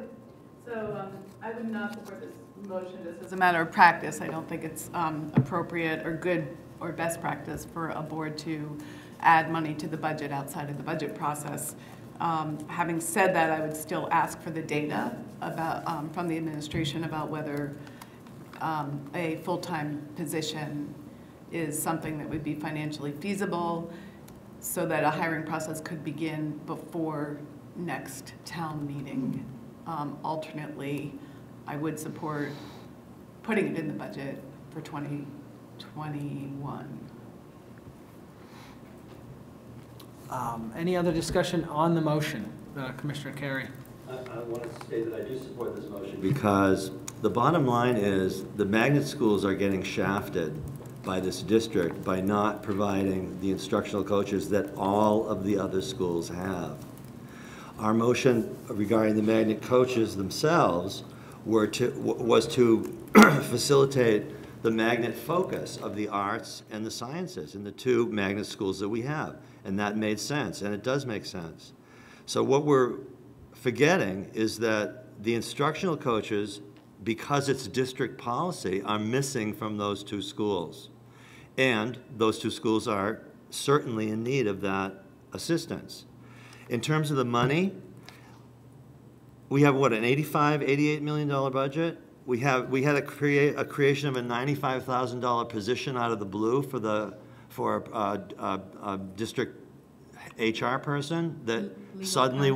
So I would not support this motion just as a matter of practice. I don't think it's appropriate or good or best practice for a board to add money to the budget outside of the budget process. Having said that, I would still ask for the data about, from the administration about whether a full-time position is something that would be financially feasible so that a hiring process could begin before next town meeting. Alternately, I would support putting it in the budget for 2021. Any other discussion on the motion? Commissioner Carey. I want to say that I do support this motion because the bottom line is the magnet schools are getting shafted by this district by not providing the instructional coaches that all of the other schools have. Our motion regarding the magnet coaches themselves was to facilitate the magnet focus of the arts and the sciences in the two magnet schools that we have. And that made sense, and it does make sense. So what we're forgetting is that the instructional coaches, because it's district policy, are missing from those two schools. And those two schools are certainly in need of that assistance. In terms of the money, we have what, an $88 million budget? We had a creation of a $95,000 position out of the blue for a district HR person that suddenly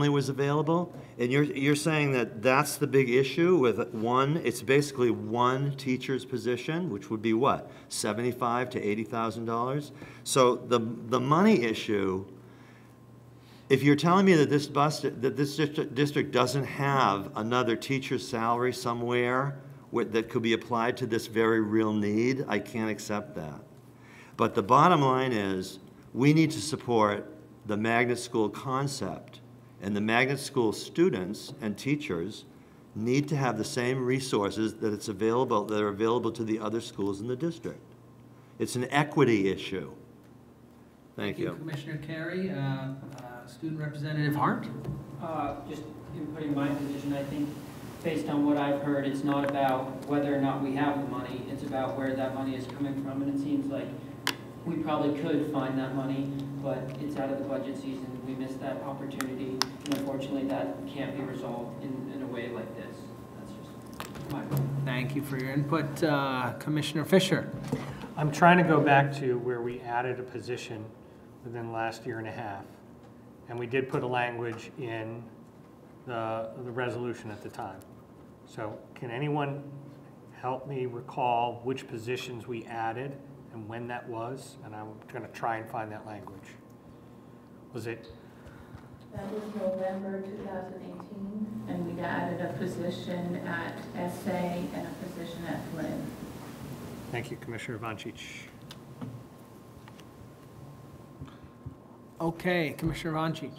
was available. And you're saying that that's the big issue with one, it's basically one teacher's position, which would be what, $75,000 to $80,000? So the money issue, if you're telling me that this district doesn't have another teacher's salary somewhere that could be applied to this very real need, I can't accept that. But the bottom line is we need to support the magnet school concept. And the magnet school students and teachers need to have the same resources that are available to the other schools in the district. It's an equity issue. Thank you. Commissioner Carey. Student Representative Hart? Just in putting my position, I think based on what I've heard, it's not about whether or not we have the money, it's about where that money is coming from. And it seems like we probably could find that money, but it's out of the budget season. We missed that opportunity, and unfortunately that can't be resolved in a way like this. That's just my point. Thank you for your input. Commissioner Fisher. I'm trying to go back to where we added a position within the last year and a half. And we did put a language in the resolution at the time. So can anyone help me recall which positions we added and when that was? And I'm going to try and find that language. Was it? That was November 2018, and we added a position at SA and a position at Flynn. Thank you, Commissioner Ivancic. Okay, Commissioner Ivancic.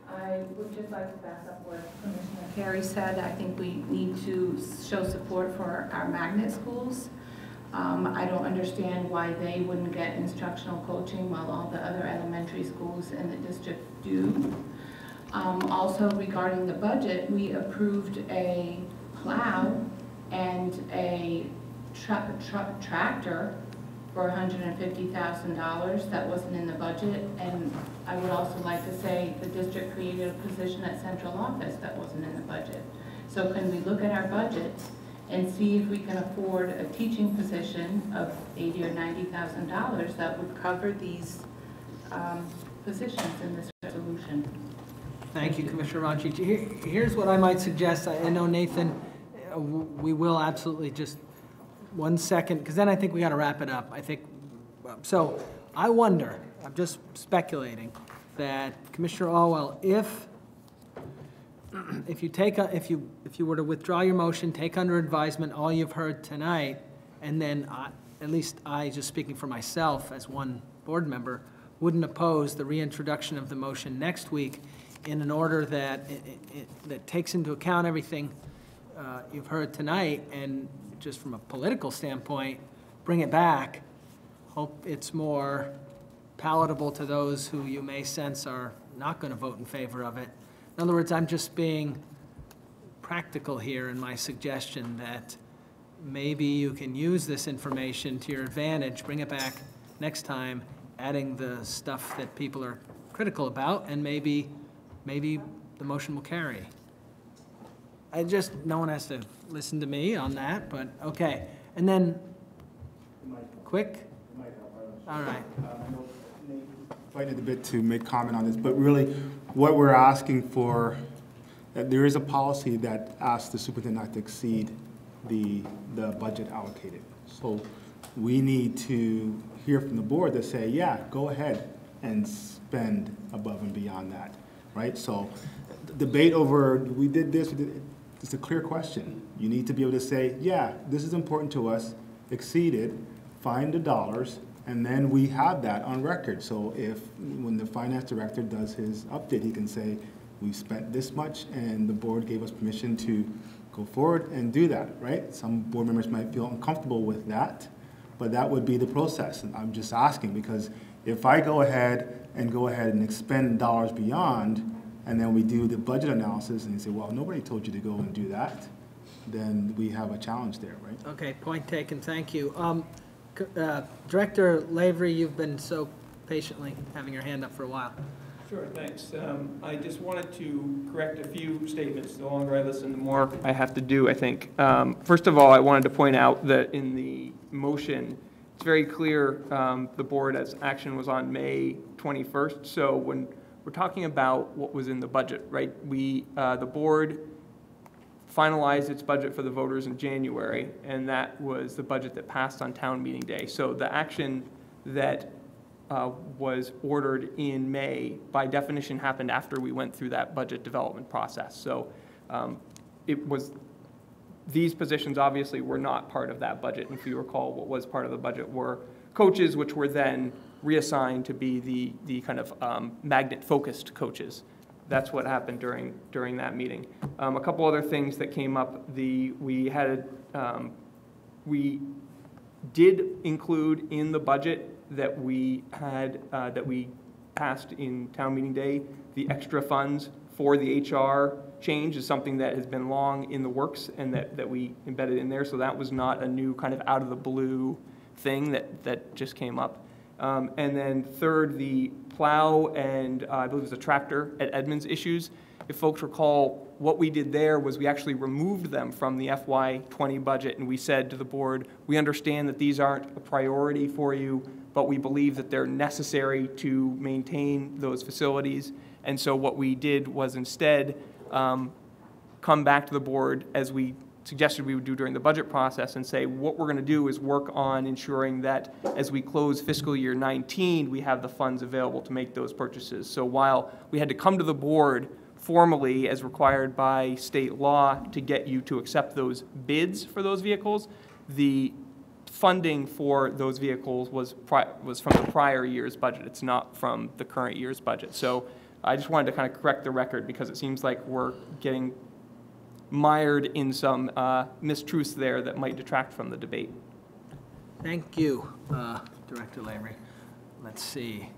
I would just like to back up what Commissioner Carey said. I think we need to show support for our magnet schools. I don't understand why they wouldn't get instructional coaching while all the other elementary schools in the district do. Also, regarding the budget, we approved a plow and a tractor for $150,000. That wasn't in the budget. And I would also like to say the district created a position at central office that wasn't in the budget. So can we look at our budget and see if we can afford a teaching position of $80,000 or $90,000 that would cover these positions in this resolution? Thank you, Commissioner Ivancic. Here's what I might suggest. I know, Nathan, we will absolutely just 1 second, because then I think we got to wrap it up. I think so. I wonder, I'm just speculating, that Commissioner Alwell, if you were to withdraw your motion, take under advisement all you've heard tonight, and then at least I, just speaking for myself as one board member, wouldn't oppose the reintroduction of the motion next week in an order that that takes into account everything you've heard tonight, and just from a political standpoint, bring it back hope it's more palatable to those who you may sense are not going to vote in favor of it. In other words, I'm just being practical here in my suggestion that maybe you can use this information to your advantage, bring it back next time, adding the stuff that people are critical about, and maybe the motion will carry. No one has to listen to me on that, but okay. And then, quick? All right. Fighting a bit to make comment on this, but really what we're asking for, there is a policy that asks the superintendent not to exceed the budget allocated. So we need to hear from the board to say, yeah, go ahead and spend above and beyond that, right? So debate over, we did this, it's a clear question. You need to be able to say, yeah, this is important to us, exceed it, find the dollars, and then we have that on record. So when the finance director does his update, he can say, we spent this much and the board gave us permission to go forward and do that, right? Some board members might feel uncomfortable with that, but that would be the process. And I'm just asking because if I go ahead and expend dollars beyond, and then we do the budget analysis and you say, well, nobody told you to go and do that, then we have a challenge there, right? Okay, point taken, thank you. Director Lavery, you've been so patiently having your hand up for a while. Sure, thanks. I just wanted to correct a few statements. The longer I listen, the more I have to do, I think. First of all, I wanted to point out that in the motion, it's very clear the board's action was on May 21st. So when we're talking about what was in the budget, right? The board finalized its budget for the voters in January, and that was the budget that passed on town meeting day. So the action that was ordered in May, by definition, happened after we went through that budget development process. So these positions obviously were not part of that budget. And if you recall, what was part of the budget were coaches, which were then reassigned to be the kind of magnet-focused coaches. That's what happened during that meeting. A couple other things that came up. We did include in the budget that we passed in town meeting day, the extra funds for the HR change is something that has been long in the works and that we embedded in there. So that was not a new kind of out of the blue thing that just came up. And then third, the plow and I believe it was a tractor at Edmonds issues. If folks recall, what we did there was we actually removed them from the FY20 budget, and we said to the board, we understand that these aren't a priority for you, but we believe that they're necessary to maintain those facilities. And so what we did was instead come back to the board, as we suggested we would do during the budget process, and say what we're going to do is work on ensuring that as we close fiscal year 19, we have the funds available to make those purchases. So while we had to come to the board formally as required by state law to get you to accept those bids for those vehicles, the funding for those vehicles was from the prior year's budget. It's not from the current year's budget. So I just wanted to kind of correct the record because it seems like we're getting mired in some mistruths there that might detract from the debate. Thank you, Director Lavery. Let's see.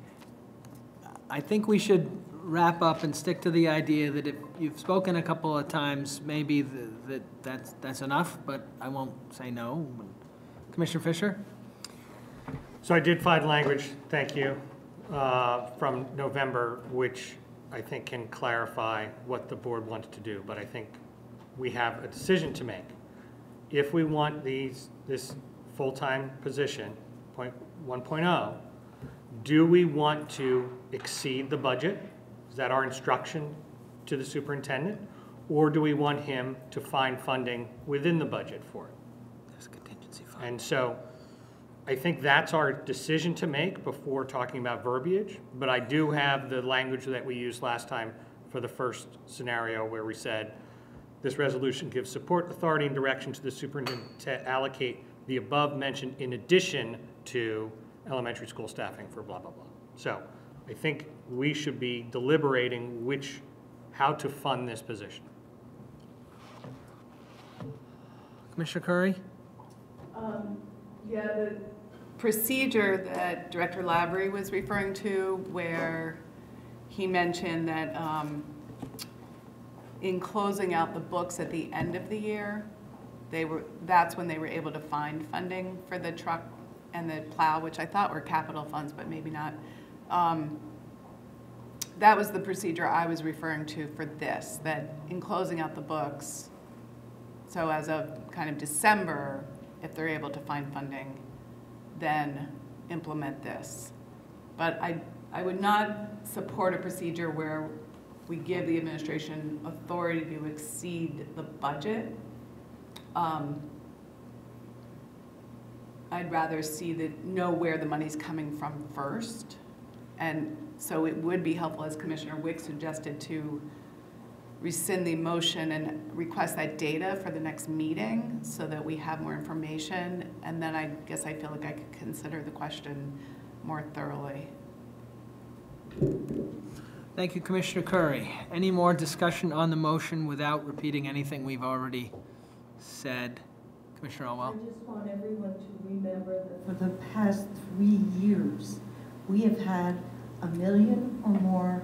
I think we should wrap up and stick to the idea that if you've spoken a couple of times, maybe that's enough, but I won't say no. Commissioner Fisher? So I did find language, thank you, from November, which I think can clarify what the board wanted to do, but I think we have a decision to make. If we want this full-time position, 1.0, do we want to exceed the budget? Is that our instruction to the superintendent? Or do we want him to find funding within the budget for it? There's a contingency fund. And so I think that's our decision to make before talking about verbiage, but I do have the language that we used last time for the first scenario where we said, this resolution gives support, authority, and direction to the superintendent to allocate the above mentioned in addition to elementary school staffing for blah, blah, blah. So I think we should be deliberating how to fund this position. Commissioner Curry? Yeah, procedure that Director Lavery was referring to, where he mentioned that in closing out the books at the end of the year, that's when they were able to find funding for the truck and the plow, which I thought were capital funds, but maybe not. That was the procedure I was referring to for this, that in closing out the books, so as of kind of December, if they're able to find funding, then implement this. But I would not support a procedure where we give the administration authority to exceed the budget. I'd rather know where the money's coming from first. And so it would be helpful, as Commissioner Wick suggested, to rescind the motion and request that data for the next meeting so that we have more information. And then I guess I feel like I could consider the question more thoroughly. Thank you, Commissioner Curry. Any more discussion on the motion without repeating anything we've already said? Commissioner Olwell? I just want everyone to remember that for the past 3 years, we have had $1 million or more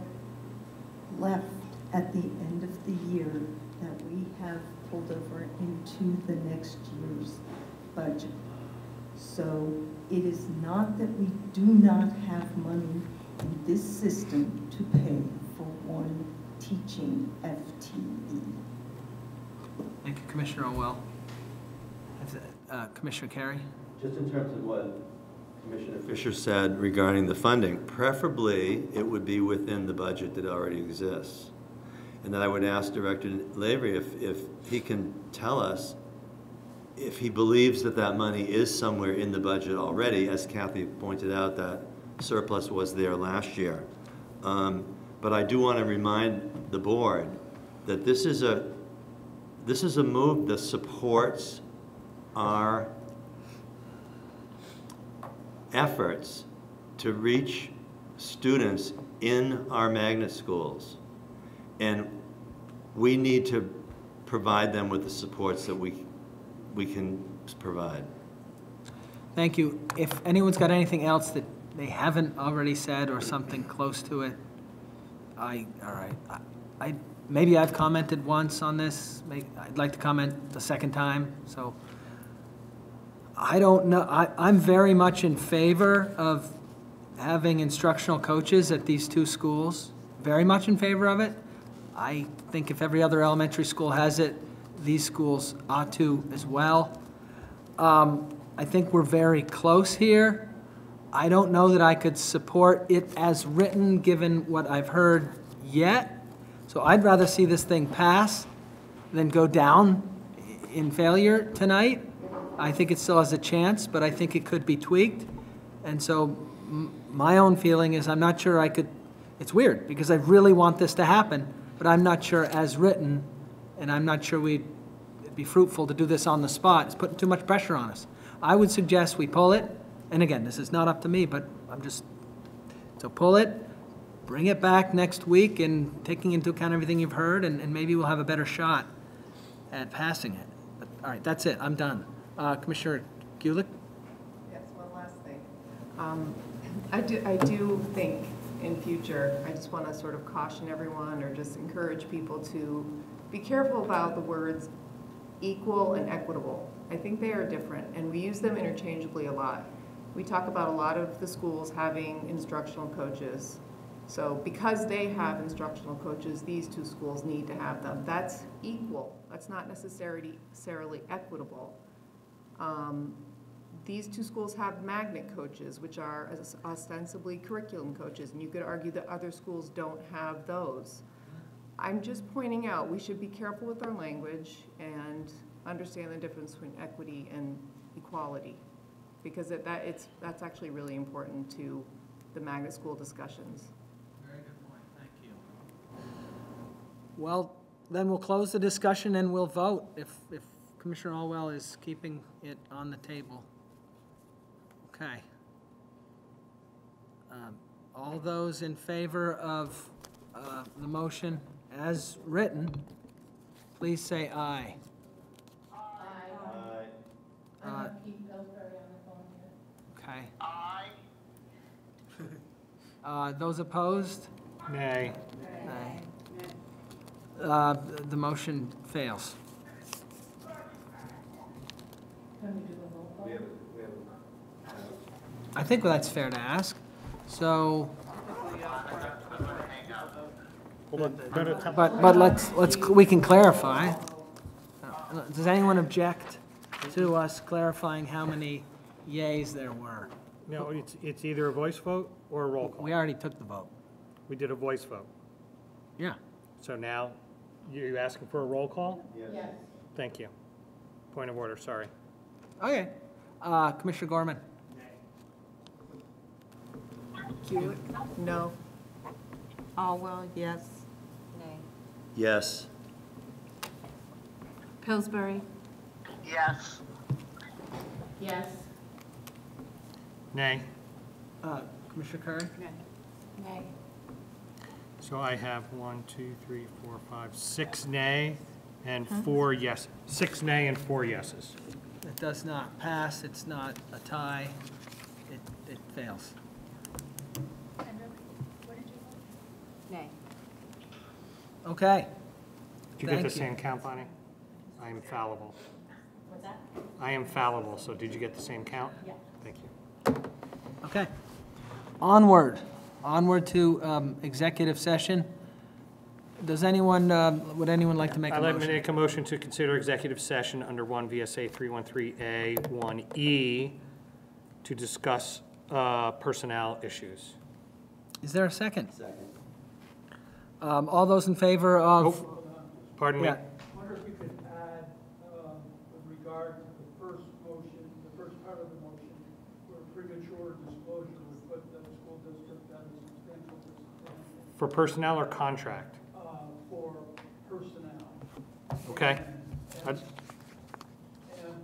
left at the end of the year that we have pulled over into the next year's budget. So it is not that we do not have money in this system to pay for one teaching FTE. Thank you, Commissioner Olwell. Commissioner Carey? Just in terms of what Commissioner Fisher said regarding the funding, preferably it would be within the budget that already exists. And then I would ask Director Lavery if he can tell us if he believes that that money is somewhere in the budget already. As Kathy pointed out, that surplus was there last year. But I do want to remind the board that this is a move that supports our efforts to reach students in our magnet schools. And we need to provide them with the supports that we can provide. Thank you. If anyone's got anything else that they haven't already said or something close to it, all right. Maybe I've commented once on this. I'd like to comment the second time. So I don't know. I'm very much in favor of having instructional coaches at these two schools. Very much in favor of it. I think if every other elementary school has it, these schools ought to as well. I think we're very close here. I don't know that I could support it as written, given what I've heard yet. So I'd rather see this thing pass than go down in failure tonight. I think it still has a chance, but I think it could be tweaked. And so my own feeling is I'm not sure I could, it's weird because I really want this to happen, but I'm not sure as written, and I'm not sure it'd be fruitful to do this on the spot. It's putting too much pressure on us. I would suggest we pull it. And again, this is not up to me, but so pull it, bring it back next week and taking into account everything you've heard, and maybe we'll have a better shot at passing it. But, all right, that's it. I'm done. Commissioner Gulick? Yes, one last thing. I do think in future, I just want to sort of caution everyone or just encourage people to be careful about the words equal and equitable. I think they are different, and we use them interchangeably a lot. We talk about a lot of the schools having instructional coaches. So because they have instructional coaches, these two schools need to have them. That's equal. That's not necessarily equitable. These two schools have magnet coaches, which are ostensibly curriculum coaches, and you could argue that other schools don't have those. I'm just pointing out we should be careful with our language and understand the difference between equity and equality, because that's actually really important to the magnet school discussions. Very good point. Thank you. Well, then we'll close the discussion and we'll vote if Commissioner Olwell is keeping it on the table. Okay. All those in favor of the motion as written, please say aye. I have Keith Pillsbury on the phone here. Okay. Those opposed? Nay. Nay. The motion fails. I think that's fair to ask. So, Hold on. No, no, tell- but we can clarify. Does anyone object to us clarifying how many yays there were? No, it's either a voice vote or a roll call. We already took the vote. We did a voice vote. Yeah. So now, you asking for a roll call? Yes. Thank you. Point of order, sorry. Okay. Commissioner Gorman? Hewitt? No. Allwell, yes. Nay. Yes. Pillsbury? Yes. Yes. Nay. Commissioner Curry? Nay. So I have 1, 2, 3, 4, 5, 6 nay and 4 yes. 6 nay and 4 yeses. It does not pass. It's not a tie. It fails. Nay. Okay. Did you Thank get the you. same count, Bonnie? I am fallible. What's that? I am fallible, so did you get the same count? Yeah. Thank you. Okay. Onward to executive session. Does anyone, would anyone like to make a I'd like to motion? make a motion to consider executive session under 1 VSA 313A 1E to discuss personnel issues. Is there a second? Second. All those in favor of? Pardon me? Yeah. I wonder if you could add, with regard to the first motion, the first part of the motion, where premature disclosure would put the school district at a substantial disadvantage. For personnel or contract? For personnel. Okay. And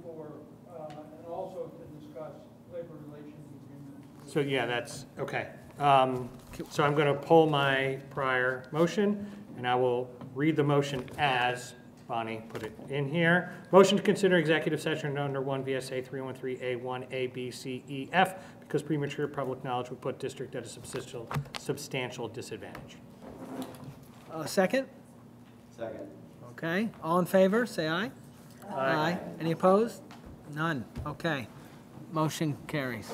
for, and also to discuss labor relations agreements. So, yeah, that's, okay. So I'm going to pull my prior motion, and I will read the motion as Bonnie put it in here. Motion to consider executive session under 1 VSA 313A1 A, B, C, E, F, because premature public knowledge would put district at a substantial disadvantage. Second? Second. Okay. All in favor, say aye. Aye. Any opposed? None. Okay. Motion carries.